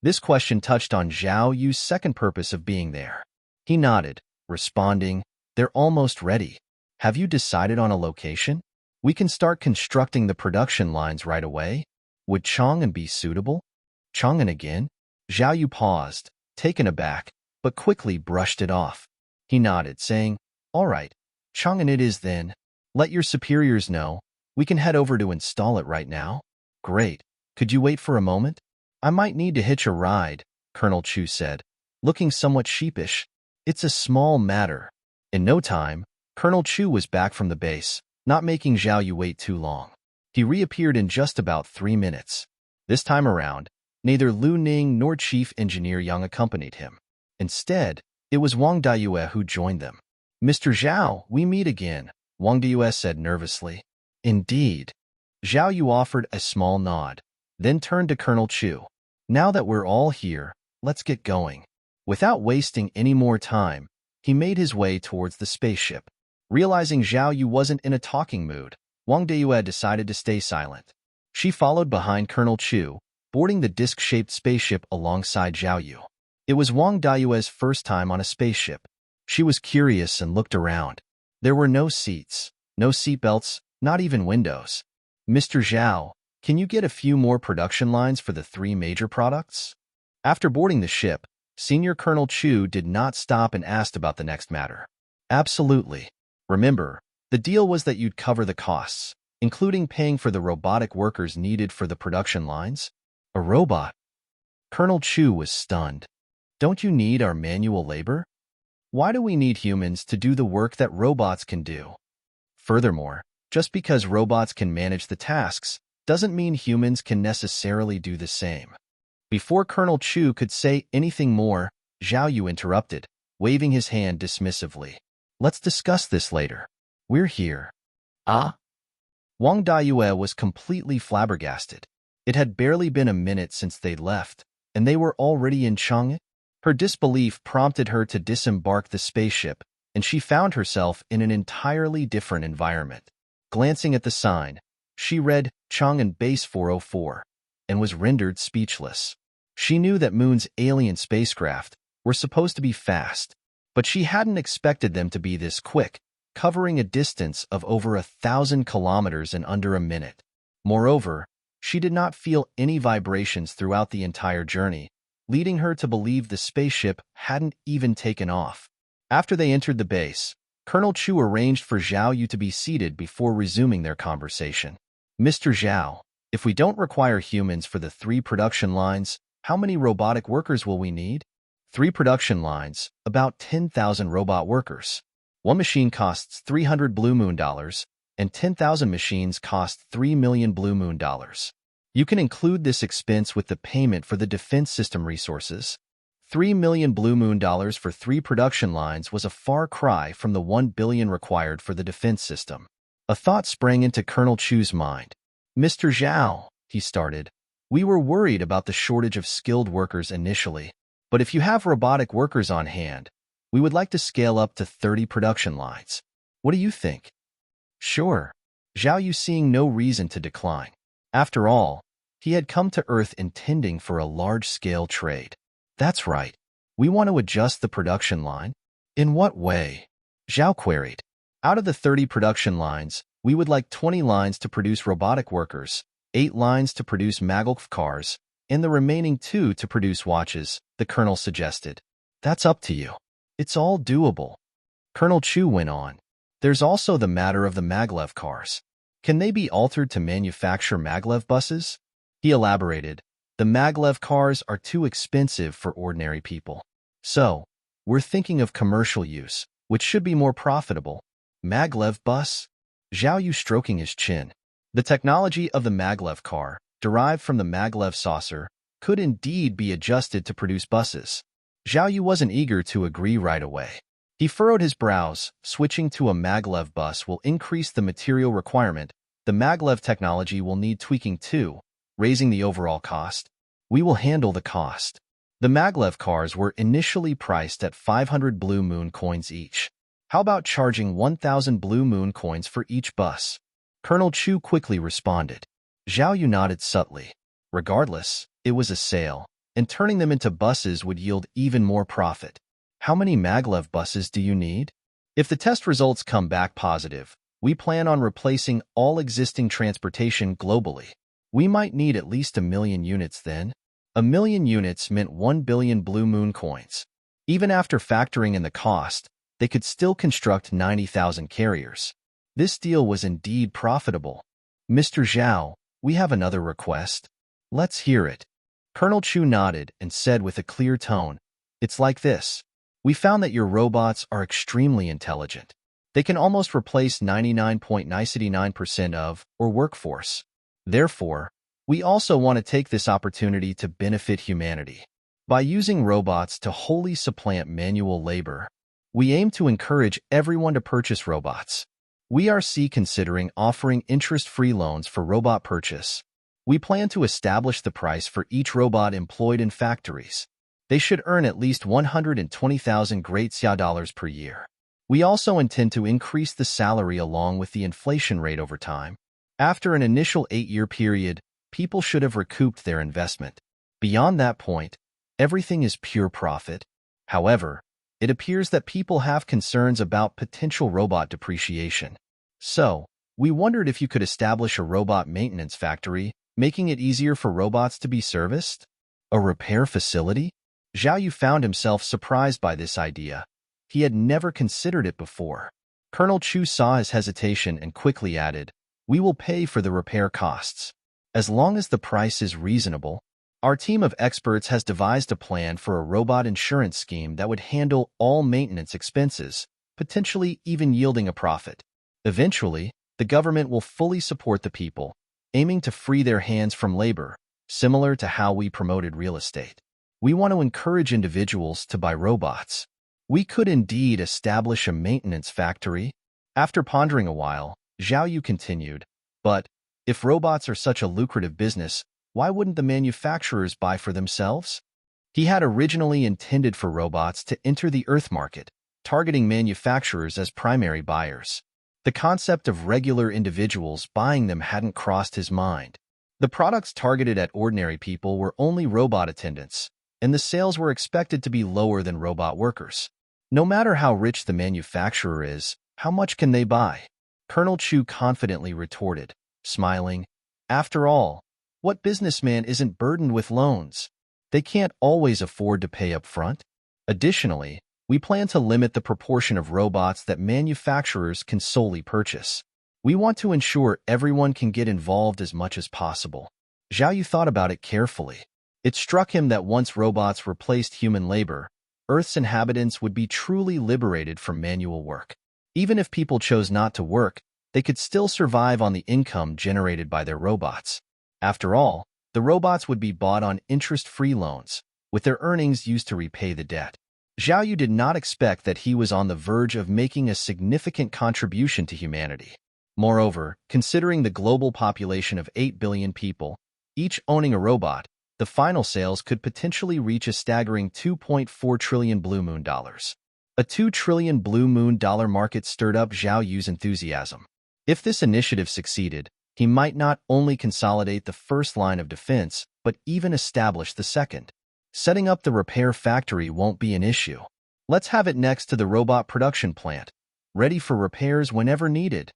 This question touched on Zhao Yu's second purpose of being there. He nodded, responding, "They're almost ready. Have you decided on a location? We can start constructing the production lines right away. Would Chang'an be suitable?" Chang'an again? Zhao Yu paused, taken aback, but quickly brushed it off. He nodded, saying, "All right, Chang'an it is then. Let your superiors know. We can head over to install it right now." "Great. Could you wait for a moment? I might need to hitch a ride," Colonel Chu said, looking somewhat sheepish. "It's a small matter." In no time, Colonel Chu was back from the base, not making Zhao Yu wait too long. He reappeared in just about 3 minutes. This time around, neither Lu Ning nor Chief Engineer Yang accompanied him. Instead, it was Wang Daiyue who joined them. "Mr. Zhao, we meet again," Wang Daiyue said nervously. "Indeed." Zhao Yu offered a small nod, then turned to Colonel Chu. "Now that we're all here, let's get going." Without wasting any more time, he made his way towards the spaceship. Realizing Zhao Yu wasn't in a talking mood, Wang Daiyue decided to stay silent. She followed behind Colonel Chu, boarding the disc-shaped spaceship alongside Zhao Yu. It was Wang Daiyue's first time on a spaceship. She was curious and looked around. There were no seats, no seatbelts, not even windows. "Mr. Zhao, can you get a few more production lines for the 3 major products?" After boarding the ship, Senior Colonel Chu did not stop and asked about the next matter. "Absolutely. Remember, the deal was that you'd cover the costs, including paying for the robotic workers needed for the production lines." "A robot?" Colonel Chu was stunned. "Don't you need our manual labor? Why do we need humans to do the work that robots can do? Furthermore, just because robots can manage the tasks doesn't mean humans can necessarily do the same." Before Colonel Chu could say anything more, Zhao Yu interrupted, waving his hand dismissively. "Let's discuss this later. We're here." "Ah?" Wang Daiyue was completely flabbergasted. It had barely been a minute since they'd left, and they were already in Chang'an. Her disbelief prompted her to disembark the spaceship, and she found herself in an entirely different environment. Glancing at the sign, she read Chang'an Base 404 and was rendered speechless. She knew that Moon's alien spacecraft were supposed to be fast, but she hadn't expected them to be this quick, covering a distance of over 1,000 kilometers in under a minute. Moreover, she did not feel any vibrations throughout the entire journey, leading her to believe the spaceship hadn't even taken off. After they entered the base, Colonel Chu arranged for Zhao Yu to be seated before resuming their conversation. "Mr. Zhao, if we don't require humans for the 3 production lines, how many robotic workers will we need?" 3 production lines, about 10,000 robot workers. 1 machine costs 300 blue moon dollars, and 10,000 machines cost 3 million blue moon dollars. You can include this expense with the payment for the defense system resources. 3 million blue moon dollars for 3 production lines was a far cry from the 1 billion required for the defense system. A thought sprang into Colonel Chu's mind. "Mr. Zhao," he started, We were worried about the shortage of skilled workers initially, but if you have robotic workers on hand, we would like to scale up to 30 production lines. What do you think? Sure. Zhao Yu seeing no reason to decline. After all, he had come to Earth intending for a large-scale trade. That's right. We want to adjust the production line. In what way? Zhao queried. Out of the 30 production lines, we would like 20 lines to produce robotic workers, 8 lines to produce maglev cars, and the remaining 2 to produce watches, the colonel suggested. That's up to you. It's all doable. Colonel Chu went on. There's also the matter of the maglev cars. Can they be altered to manufacture maglev buses? He elaborated. The maglev cars are too expensive for ordinary people. So, we're thinking of commercial use, which should be more profitable. Maglev bus? Zhao Yu stroking his chin. The technology of the maglev car, derived from the maglev saucer, could indeed be adjusted to produce buses. Zhao Yu wasn't eager to agree right away. He furrowed his brows. Switching to a maglev bus will increase the material requirement. The maglev technology will need tweaking too, raising the overall cost. We will handle the cost. The maglev cars were initially priced at 500 Blue Moon coins each. How about charging 1,000 Blue Moon coins for each bus? Colonel Chu quickly responded. Zhao Yu nodded subtly. Regardless, it was a sale, and turning them into buses would yield even more profit. How many maglev buses do you need? If the test results come back positive, we plan on replacing all existing transportation globally. We might need at least 1 million units then. 1 million units meant 1 billion Blue Moon coins. Even after factoring in the cost, they could still construct 90,000 carriers. This deal was indeed profitable. Mr. Zhao, we have another request. Let's hear it. Colonel Chu nodded and said with a clear tone, It's like this. We found that your robots are extremely intelligent. They can almost replace 99.99% of our workforce. Therefore, we also want to take this opportunity to benefit humanity. By using robots to wholly supplant manual labor, we aim to encourage everyone to purchase robots. We are considering offering interest-free loans for robot purchase. We plan to establish the price for each robot employed in factories. They should earn at least 120,000 Great Xia dollars per year. We also intend to increase the salary along with the inflation rate over time. After an initial 8-year period, people should have recouped their investment. Beyond that point, everything is pure profit. However, it appears that people have concerns about potential robot depreciation. So, we wondered if you could establish a robot maintenance factory, making it easier for robots to be serviced? A repair facility? Zhao Yu found himself surprised by this idea. He had never considered it before. Colonel Chu saw his hesitation and quickly added, We will pay for the repair costs. As long as the price is reasonable, our team of experts has devised a plan for a robot insurance scheme that would handle all maintenance expenses, potentially even yielding a profit. Eventually, the government will fully support the people, aiming to free their hands from labor, similar to how we promoted real estate. We want to encourage individuals to buy robots. We could indeed establish a maintenance factory. After pondering a while, Zhao Yu continued, But if robots are such a lucrative business, why wouldn't the manufacturers buy for themselves? He had originally intended for robots to enter the Earth market, targeting manufacturers as primary buyers. The concept of regular individuals buying them hadn't crossed his mind. The products targeted at ordinary people were only robot attendants, and the sales were expected to be lower than robot workers. No matter how rich the manufacturer is, how much can they buy? Colonel Chu confidently retorted, smiling. After all, what businessman isn't burdened with loans? They can't always afford to pay up front. Additionally, we plan to limit the proportion of robots that manufacturers can solely purchase. We want to ensure everyone can get involved as much as possible. Zhao Yu thought about it carefully. It struck him that once robots replaced human labor, Earth's inhabitants would be truly liberated from manual work. Even if people chose not to work, they could still survive on the income generated by their robots. After all, the robots would be bought on interest-free loans, with their earnings used to repay the debt. Zhao Yu did not expect that he was on the verge of making a significant contribution to humanity. Moreover, considering the global population of 8 billion people, Each owning a robot, the final sales could potentially reach a staggering 2.4 trillion Blue Moon dollars. A 2 trillion Blue Moon dollar market stirred up Zhao Yu's enthusiasm. If this initiative succeeded, he might not only consolidate the first line of defense, but even establish the second. Setting up the repair factory won't be an issue. Let's have it next to the robot production plant, ready for repairs whenever needed,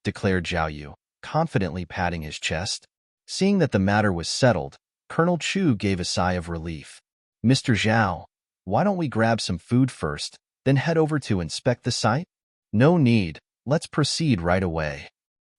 declared Zhao Yu, confidently patting his chest. Seeing that the matter was settled, Colonel Chu gave a sigh of relief. Mr. Zhao, why don't we grab some food first, then head over to inspect the site? No need, let's proceed right away.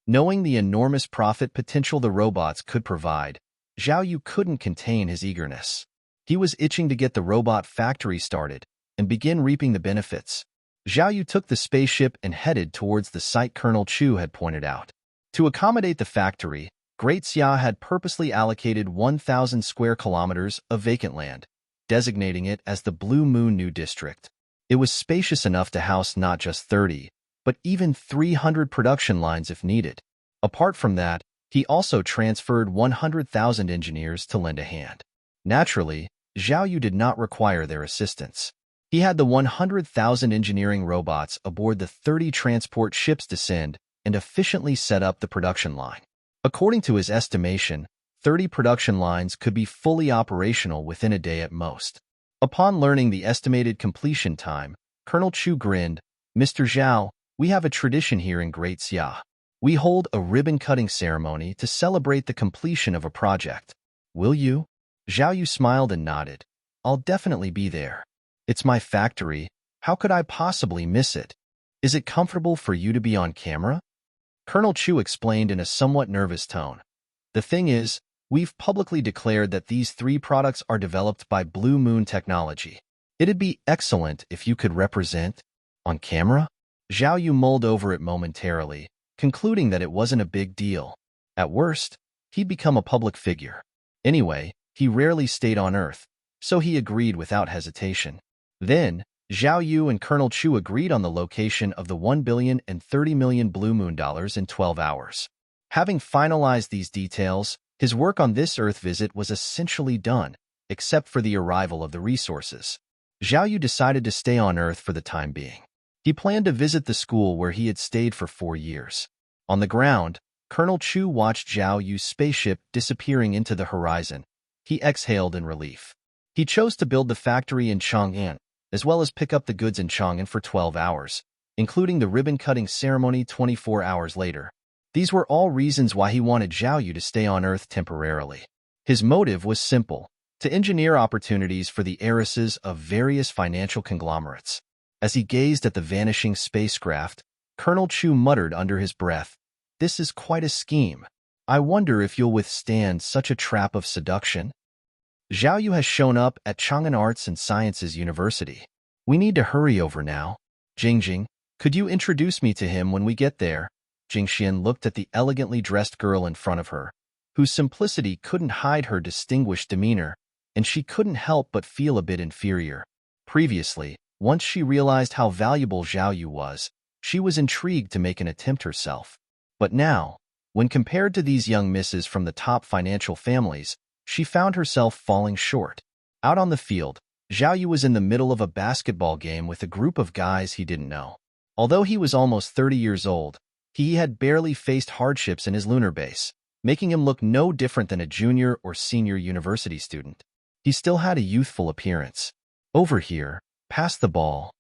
Knowing the enormous profit potential the robots could provide, Zhao Yu couldn't contain his eagerness. He was itching to get the robot factory started and begin reaping the benefits. Zhao Yu took the spaceship and headed towards the site Colonel Chu had pointed out. To accommodate the factory, Great Xia had purposely allocated 1,000 square kilometers of vacant land, designating it as the Blue Moon New District. It was spacious enough to house not just 30, but even 300 production lines if needed. Apart from that, he also transferred 100,000 engineers to lend a hand. Naturally, Zhao Yu did not require their assistance. He had the 100,000 engineering robots aboard the 30 transport ships descend and efficiently set up the production line. According to his estimation, 30 production lines could be fully operational within a day at most. Upon learning the estimated completion time, Colonel Chu grinned. Mr. Zhao, we have a tradition here in Great Xia. We hold a ribbon-cutting ceremony to celebrate the completion of a project. Will you? Zhao Yu smiled and nodded. I'll definitely be there. It's my factory. How could I possibly miss it? Is it comfortable for you to be on camera? Colonel Chu explained in a somewhat nervous tone. The thing is, we've publicly declared that these 3 products are developed by Blue Moon Technology. It'd be excellent if you could represent on camera? Zhao Yu mulled over it momentarily, concluding that it wasn't a big deal. At worst, he'd become a public figure. Anyway, he rarely stayed on Earth, so he agreed without hesitation. Then, Zhao Yu and Colonel Chu agreed on the location of the 1,030 million Blue Moon dollars in 12 hours. Having finalized these details, his work on this Earth visit was essentially done, except for the arrival of the resources. Zhao Yu decided to stay on Earth for the time being. He planned to visit the school where he had stayed for 4 years. On the ground, Colonel Chu watched Zhao Yu's spaceship disappearing into the horizon. He exhaled in relief. He chose to build the factory in Chang'an, as well as pick up the goods in Chang'an for 12 hours, including the ribbon-cutting ceremony 24 hours later. These were all reasons why he wanted Zhao Yu to stay on Earth temporarily. His motive was simple: to engineer opportunities for the heiresses of various financial conglomerates. As he gazed at the vanishing spacecraft, Colonel Chu muttered under his breath, "This is quite a scheme. I wonder if you'll withstand such a trap of seduction." Zhao Yu has shown up at Chang'an Arts and Sciences University. We need to hurry over now. Jingjing, could you introduce me to him when we get there? Jingxian looked at the elegantly dressed girl in front of her, whose simplicity couldn't hide her distinguished demeanor, and she couldn't help but feel a bit inferior. Previously, once she realized how valuable Zhao Yu was, she was intrigued to make an attempt herself. But now, when compared to these young misses from the top financial families, she found herself falling short. Out on the field, Zhao Yu was in the middle of a basketball game with a group of guys he didn't know. Although he was almost 30 years old, he had barely faced hardships in his lunar base, making him look no different than a junior or senior university student. He still had a youthful appearance. Over here, pass the ball.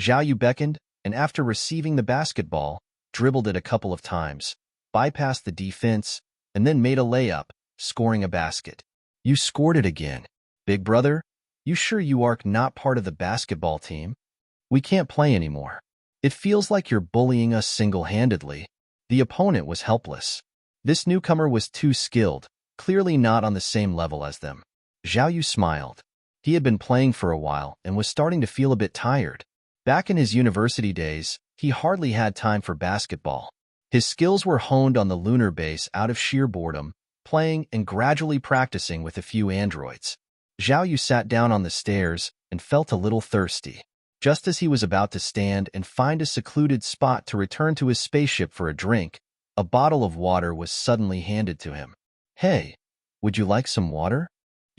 Zhao Yu beckoned, and after receiving the basketball, dribbled it a couple of times, bypassed the defense, and then made a layup, scoring a basket. You scored it again. Big brother, you sure you are not part of the basketball team? We can't play anymore. It feels like you're bullying us single-handedly. The opponent was helpless. This newcomer was too skilled, clearly not on the same level as them. Zhao Yu smiled. He had been playing for a while and was starting to feel a bit tired. Back in his university days, he hardly had time for basketball. His skills were honed on the lunar base out of sheer boredom, playing and gradually practicing with a few androids. Zhao Yu sat down on the stairs and felt a little thirsty. Just as he was about to stand and find a secluded spot to return to his spaceship for a drink, a bottle of water was suddenly handed to him. Hey, Would you like some water?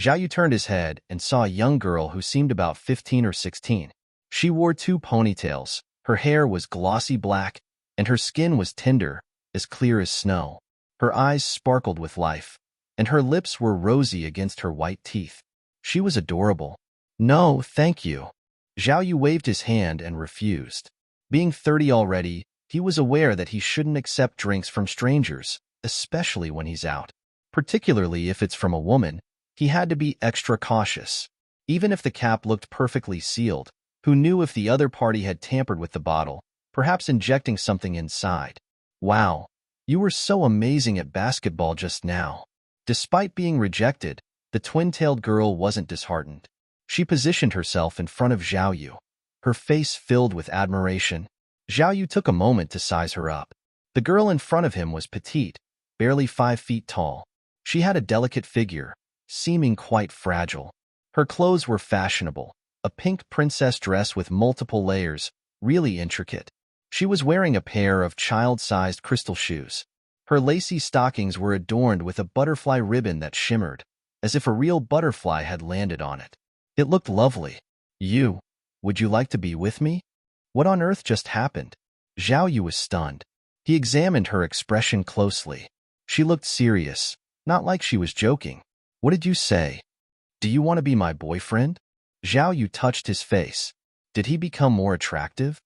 Zhao Yu turned his head and saw a young girl who seemed about 15 or 16. She wore two ponytails, her hair was glossy black, and her skin was tender, as clear as snow. Her eyes sparkled with life, and her lips were rosy against her white teeth. She was adorable. No, thank you. Zhao Yu waved his hand and refused. Being 30 already, he was aware that he shouldn't accept drinks from strangers, especially when he's out. Particularly if it's from a woman, he had to be extra cautious. Even if the cap looked perfectly sealed, who knew if the other party had tampered with the bottle, perhaps injecting something inside? Wow, you were so amazing at basketball just now. Despite being rejected, the twin-tailed girl wasn't disheartened. She positioned herself in front of Zhao Yu, her face filled with admiration. Zhao Yu took a moment to size her up. The girl in front of him was petite, barely 5 feet tall. She had a delicate figure, seeming quite fragile. Her clothes were fashionable, a pink princess dress with multiple layers, really intricate. She was wearing a pair of child-sized crystal shoes. Her lacy stockings were adorned with a butterfly ribbon that shimmered, as if a real butterfly had landed on it. It looked lovely. Would you like to be with me? What on earth just happened? Zhao Yu was stunned. He examined her expression closely. She looked serious, not like she was joking. What did you say? Do you want to be my boyfriend? Zhao Yu touched his face. Did he become more attractive?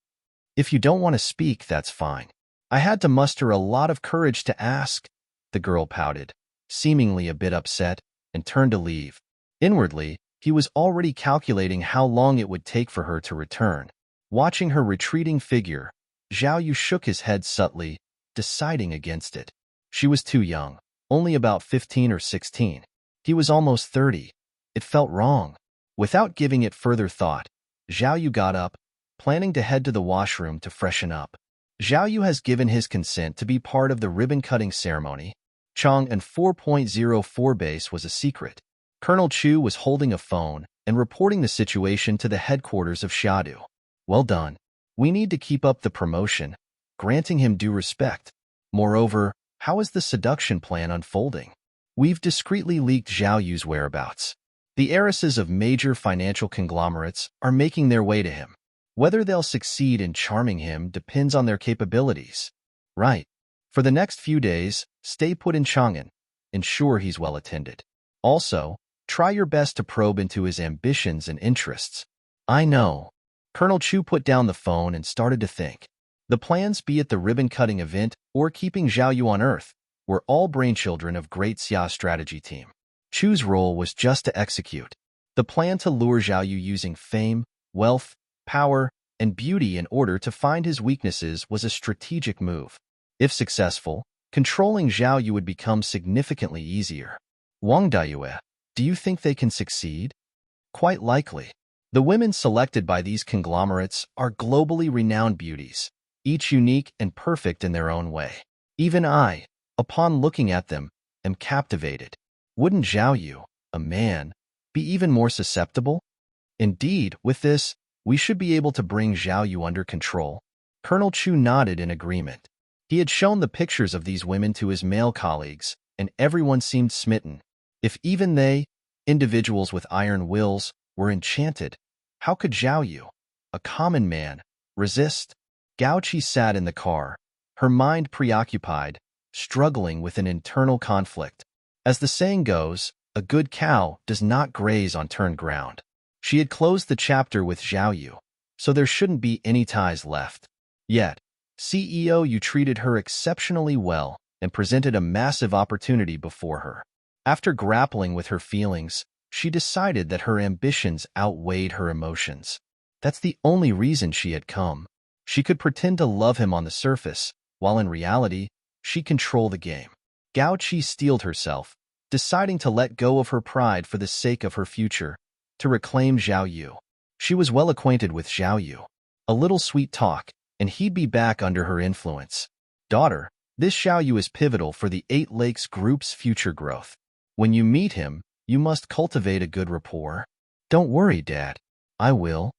If you don't want to speak, that's fine. I had to muster a lot of courage to ask. The girl pouted, seemingly a bit upset, and turned to leave. Inwardly, he was already calculating how long it would take for her to return. Watching her retreating figure, Zhao Yu shook his head subtly, deciding against it. She was too young, only about 15 or 16. He was almost 30. It felt wrong. Without giving it further thought, Zhao Yu got up, planning to head to the washroom to freshen up. Zhao Yu has given his consent to be part of the ribbon-cutting ceremony. Chang'an 4.04 base was a secret. Colonel Chu was holding a phone and reporting the situation to the headquarters of Xiadu. Well done. We need to keep up the promotion, granting him due respect. Moreover, how is the seduction plan unfolding? We've discreetly leaked Zhao Yu's whereabouts. The heiresses of major financial conglomerates are making their way to him. Whether they'll succeed in charming him depends on their capabilities. Right. For the next few days, stay put in Chang'an. Ensure he's well attended. Also, try your best to probe into his ambitions and interests. I know. Colonel Chu put down the phone and started to think. The plans, be it the ribbon-cutting event or keeping Zhao Yu on Earth, were all brainchildren of Great Xia's strategy team. Chu's role was just to execute. The plan to lure Zhao Yu using fame, wealth, power, and beauty in order to find his weaknesses was a strategic move. If successful, controlling Zhao Yu would become significantly easier. Wang Daiyue, do you think they can succeed? Quite likely. The women selected by these conglomerates are globally renowned beauties, each unique and perfect in their own way. Even I, upon looking at them, am captivated. Wouldn't Zhao Yu, a man, be even more susceptible? Indeed, with this, we should be able to bring Zhao Yu under control. Colonel Chu nodded in agreement. He had shown the pictures of these women to his male colleagues, and everyone seemed smitten. If even they, individuals with iron wills, were enchanted, how could Zhao Yu, a common man, resist? Gao Qi sat in the car, her mind preoccupied, struggling with an internal conflict. As the saying goes, a good cow does not graze on turned ground. She had closed the chapter with Zhao Yu, so there shouldn't be any ties left. Yet, CEO Yu treated her exceptionally well and presented a massive opportunity before her. After grappling with her feelings, she decided that her ambitions outweighed her emotions. That's the only reason she had come. She could pretend to love him on the surface, while in reality, she controlled the game. Gao Qi steeled herself, deciding to let go of her pride for the sake of her future, to reclaim Zhao Yu. She was well acquainted with Zhao Yu. A little sweet talk, and he'd be back under her influence. Daughter, this Zhao Yu is pivotal for the Eight Lakes Group's future growth. When you meet him, you must cultivate a good rapport. Don't worry, Dad. I will.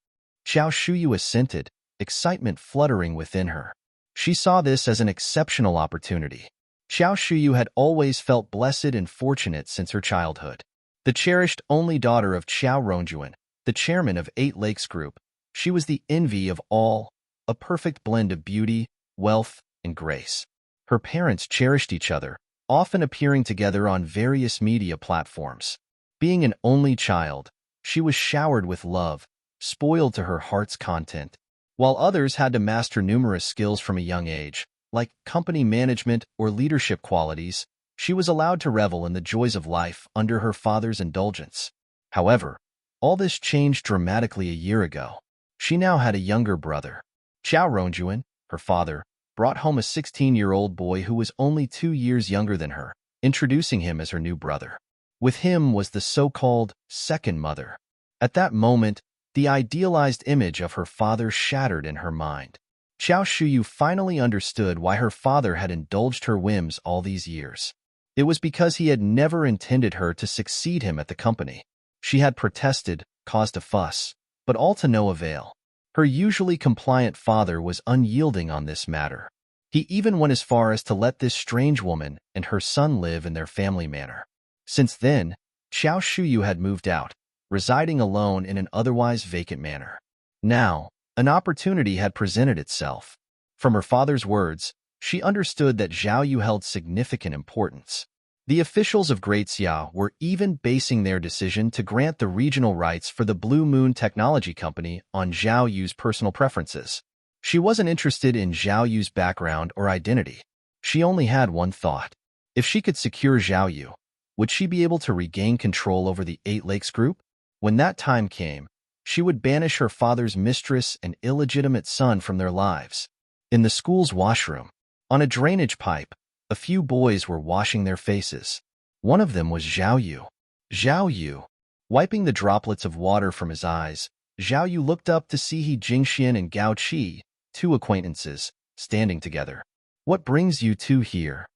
Xiao Shuyu assented, excitement fluttering within her. She saw this as an exceptional opportunity. Xiao Shuyu had always felt blessed and fortunate since her childhood. The cherished only daughter of Qiao Rongjuan, the chairman of Eight Lakes Group, she was the envy of all, a perfect blend of beauty, wealth, and grace. Her parents cherished each other, often appearing together on various media platforms. Being an only child, she was showered with love, spoiled to her heart's content, while others had to master numerous skills from a young age, like company management or leadership qualities. She was allowed to revel in the joys of life under her father's indulgence. However, all this changed dramatically a year ago. She now had a younger brother. Qiao Rongjuan, her father, brought home a 16-year-old boy who was only 2 years younger than her, introducing him as her new brother. With him was the so-called second mother. At that moment, the idealized image of her father shattered in her mind. Xiao Shuyu finally understood why her father had indulged her whims all these years. It was because he had never intended her to succeed him at the company. She had protested, caused a fuss, but all to no avail. Her usually compliant father was unyielding on this matter. He even went as far as to let this strange woman and her son live in their family manor. Since then, Xiao Shuyu had moved out, residing alone in an otherwise vacant manor. Now, an opportunity had presented itself. From her father's words, she understood that Zhao Yu held significant importance. The officials of Great Xia were even basing their decision to grant the regional rights for the Blue Moon Technology Company on Zhao Yu's personal preferences. She wasn't interested in Zhao Yu's background or identity. She only had one thought. If she could secure Zhao Yu, would she be able to regain control over the Eight Lakes Group? When that time came, she would banish her father's mistress and illegitimate son from their lives. In the school's washroom, on a drainage pipe, a few boys were washing their faces. One of them was Zhao Yu. Zhao Yu. Wiping the droplets of water from his eyes, Zhao Yu looked up to see He Jingxian and Gao Qi, two acquaintances, standing together. "What brings you two here?"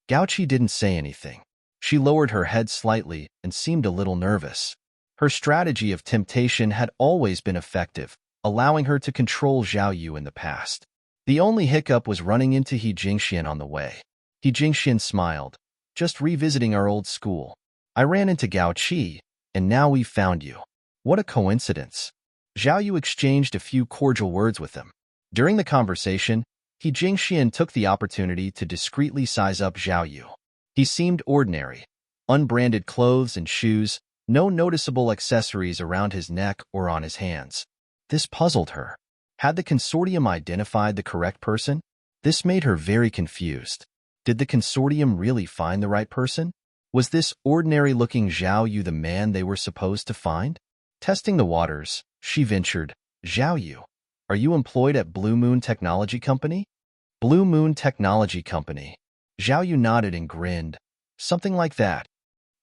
Gao Qi didn't say anything. She lowered her head slightly and seemed a little nervous. Her strategy of temptation had always been effective, allowing her to control Zhao Yu in the past. The only hiccup was running into He Jingxian on the way. He Jingxian smiled. "Just revisiting our old school. I ran into Gao Qi, and now we've found you. What a coincidence." Zhao Yu exchanged a few cordial words with him. During the conversation, He Jingxian took the opportunity to discreetly size up Zhao Yu. He seemed ordinary. Unbranded clothes and shoes, no noticeable accessories around his neck or on his hands. This puzzled her. Had the consortium identified the correct person? This made her very confused. Did the consortium really find the right person? Was this ordinary-looking Zhao Yu the man they were supposed to find? Testing the waters, she ventured, "Zhao Yu, are you employed at Blue Moon Technology Company?" Blue Moon Technology Company. Zhao Yu nodded and grinned. Something like that.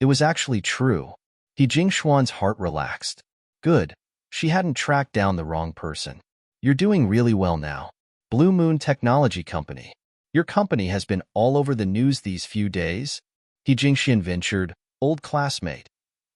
It was actually true. He Jingxuan's heart relaxed. Good. She hadn't tracked down the wrong person. "You're doing really well now. Blue Moon Technology Company. Your company has been all over the news these few days." He Jingxian ventured, "Old classmate.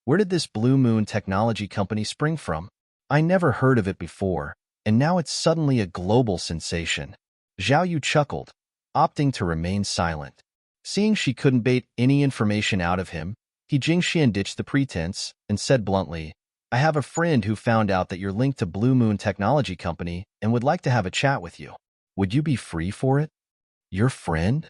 Where did this Blue Moon Technology Company spring from? I never heard of it before, and now it's suddenly a global sensation." Zhao Yu chuckled, opting to remain silent. Seeing she couldn't bait any information out of him, He Jingxian ditched the pretense and said bluntly, "I have a friend who found out that you're linked to Blue Moon Technology Company and would like to have a chat with you. Would you be free for it?" "Your friend?"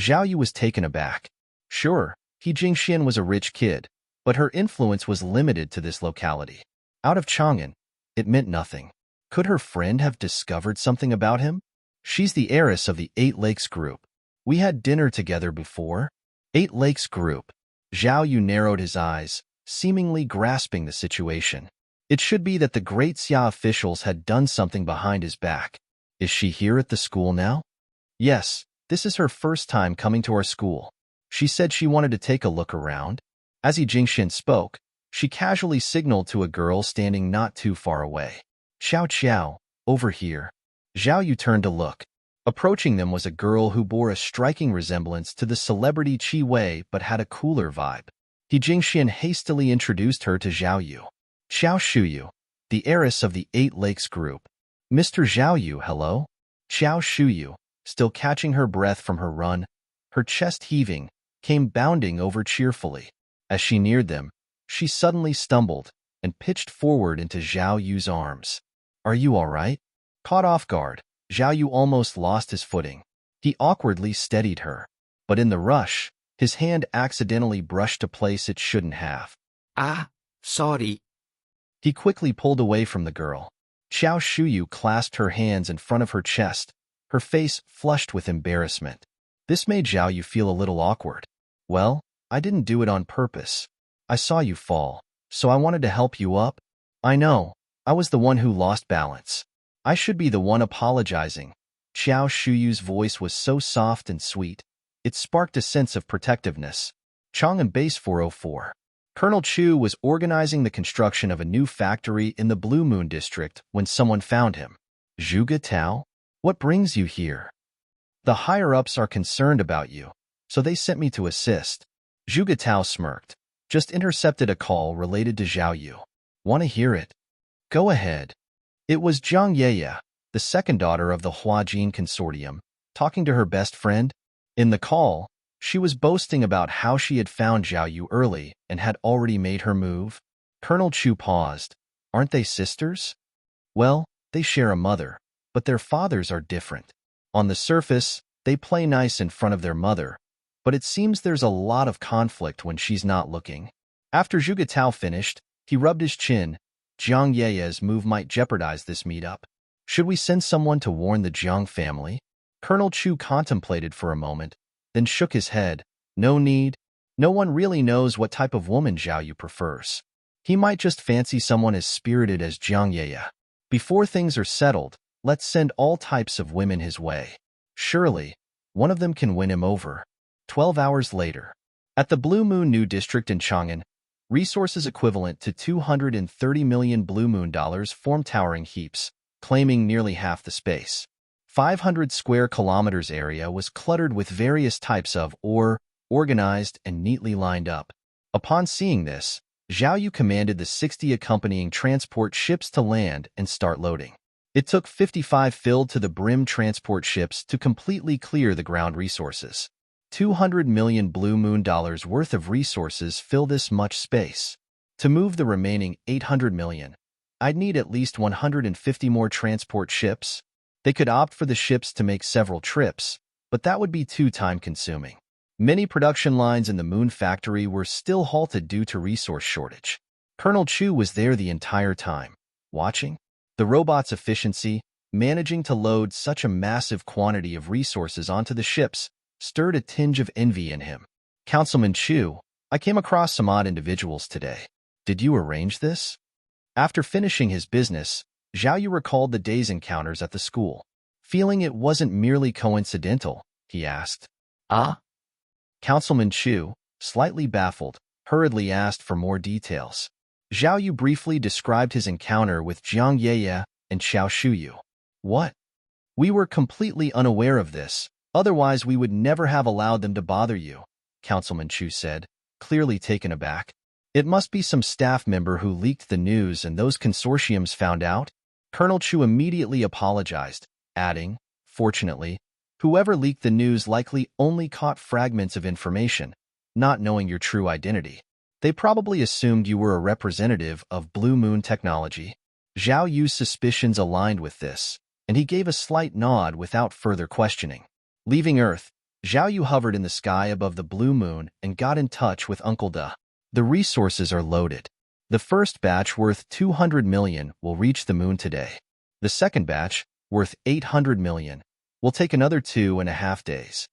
Zhao Yu was taken aback. Sure, He Jingxian was a rich kid, but her influence was limited to this locality. Out of Chang'an, it meant nothing. Could her friend have discovered something about him? "She's the heiress of the Eight Lakes Group. We had dinner together before." Eight Lakes Group. Zhao Yu narrowed his eyes, seemingly grasping the situation. It should be that the Great Xia officials had done something behind his back. Is she here at the school now? Yes, this is her first time coming to our school. She said she wanted to take a look around. As He Jingxian spoke, she casually signaled to a girl standing not too far away. "Xiao Xiao, over here." Zhao Yu turned to look. Approaching them was a girl who bore a striking resemblance to the celebrity Qi Wei but had a cooler vibe. He Jingxian hastily introduced her to Zhao Yu. "Xiao Shuyu, the heiress of the Eight Lakes Group." "Mr. Zhao Yu, hello?" Xiao Shuyu, still catching her breath from her run, her chest heaving, came bounding over cheerfully. As she neared them, she suddenly stumbled and pitched forward into Zhao Yu's arms. "Are you all right?" Caught off guard, Zhao Yu almost lost his footing. He awkwardly steadied her, but in the rush, his hand accidentally brushed a place it shouldn't have. Ah, sorry. He quickly pulled away from the girl. Xiao Shuyu clasped her hands in front of her chest, her face flushed with embarrassment. This made Zhao Yu feel a little awkward. "Well, I didn't do it on purpose. I saw you fall, so I wanted to help you up. I know, I was the one who lost balance. I should be the one apologizing." Xiao Shuyu's voice was so soft and sweet, it sparked a sense of protectiveness. Chang'an Base 404. Colonel Chu was organizing the construction of a new factory in the Blue Moon district when someone found him. "Zhuge Tao? What brings you here?" "The higher-ups are concerned about you, so they sent me to assist." Zhuge Tao smirked. "Just intercepted a call related to Zhao Yu. Want to hear it?" "Go ahead." It was Jiang Yeye, the second daughter of the Huajin Consortium, talking to her best friend. In the call, she was boasting about how she had found Zhao Yu early and had already made her move. Colonel Chu paused. "Aren't they sisters?" "Well, they share a mother, but their fathers are different. On the surface, they play nice in front of their mother, but it seems there's a lot of conflict when she's not looking." After Zhuge Tao finished, he rubbed his chin. Jiang Yeye's move might jeopardize this meetup. "Should we send someone to warn the Jiang family?" Colonel Chu contemplated for a moment, then shook his head. "No need. No one really knows what type of woman Zhao Yu prefers. He might just fancy someone as spirited as Jiang Yeye. Before things are settled, let's send all types of women his way. Surely, one of them can win him over." 12 hours later. At the Blue Moon New District in Chang'an, resources equivalent to 230 million Blue Moon dollars formed towering heaps, claiming nearly half the space. 500 square kilometers area was cluttered with various types of ore, organized and neatly lined up. Upon seeing this, Zhao Yu commanded the 60 accompanying transport ships to land and start loading. It took 55 filled to the brim transport ships to completely clear the ground resources. 200 million Blue Moon dollars worth of resources fill this much space. To move the remaining 800 million, I'd need at least 150 more transport ships. They could opt for the ships to make several trips, but that would be too time-consuming. Many production lines in the Moon factory were still halted due to resource shortage. Colonel Chu was there the entire time, watching. The robot's efficiency, managing to load such a massive quantity of resources onto the ships, stirred a tinge of envy in him. "Councilman Chu, I came across some odd individuals today. Did you arrange this?" After finishing his business, Zhao Yu recalled the day's encounters at the school. Feeling it wasn't merely coincidental, he asked. Ah? Councilman Chu, slightly baffled, hurriedly asked for more details. Zhao Yu briefly described his encounter with Jiang Yeye and Xiao Shuyu. "What? We were completely unaware of this. Otherwise, we would never have allowed them to bother you," Councilman Chu said, clearly taken aback. "It must be some staff member who leaked the news and those consortiums found out?" Colonel Chu immediately apologized, adding, "Fortunately, whoever leaked the news likely only caught fragments of information, not knowing your true identity. They probably assumed you were a representative of Blue Moon Technology." Zhao Yu's suspicions aligned with this, and he gave a slight nod without further questioning. Leaving Earth, Zhao Yu hovered in the sky above the Blue Moon and got in touch with Uncle Da. "The resources are loaded. The first batch worth 200 million will reach the moon today. The second batch, worth 800 million, will take another 2.5 days.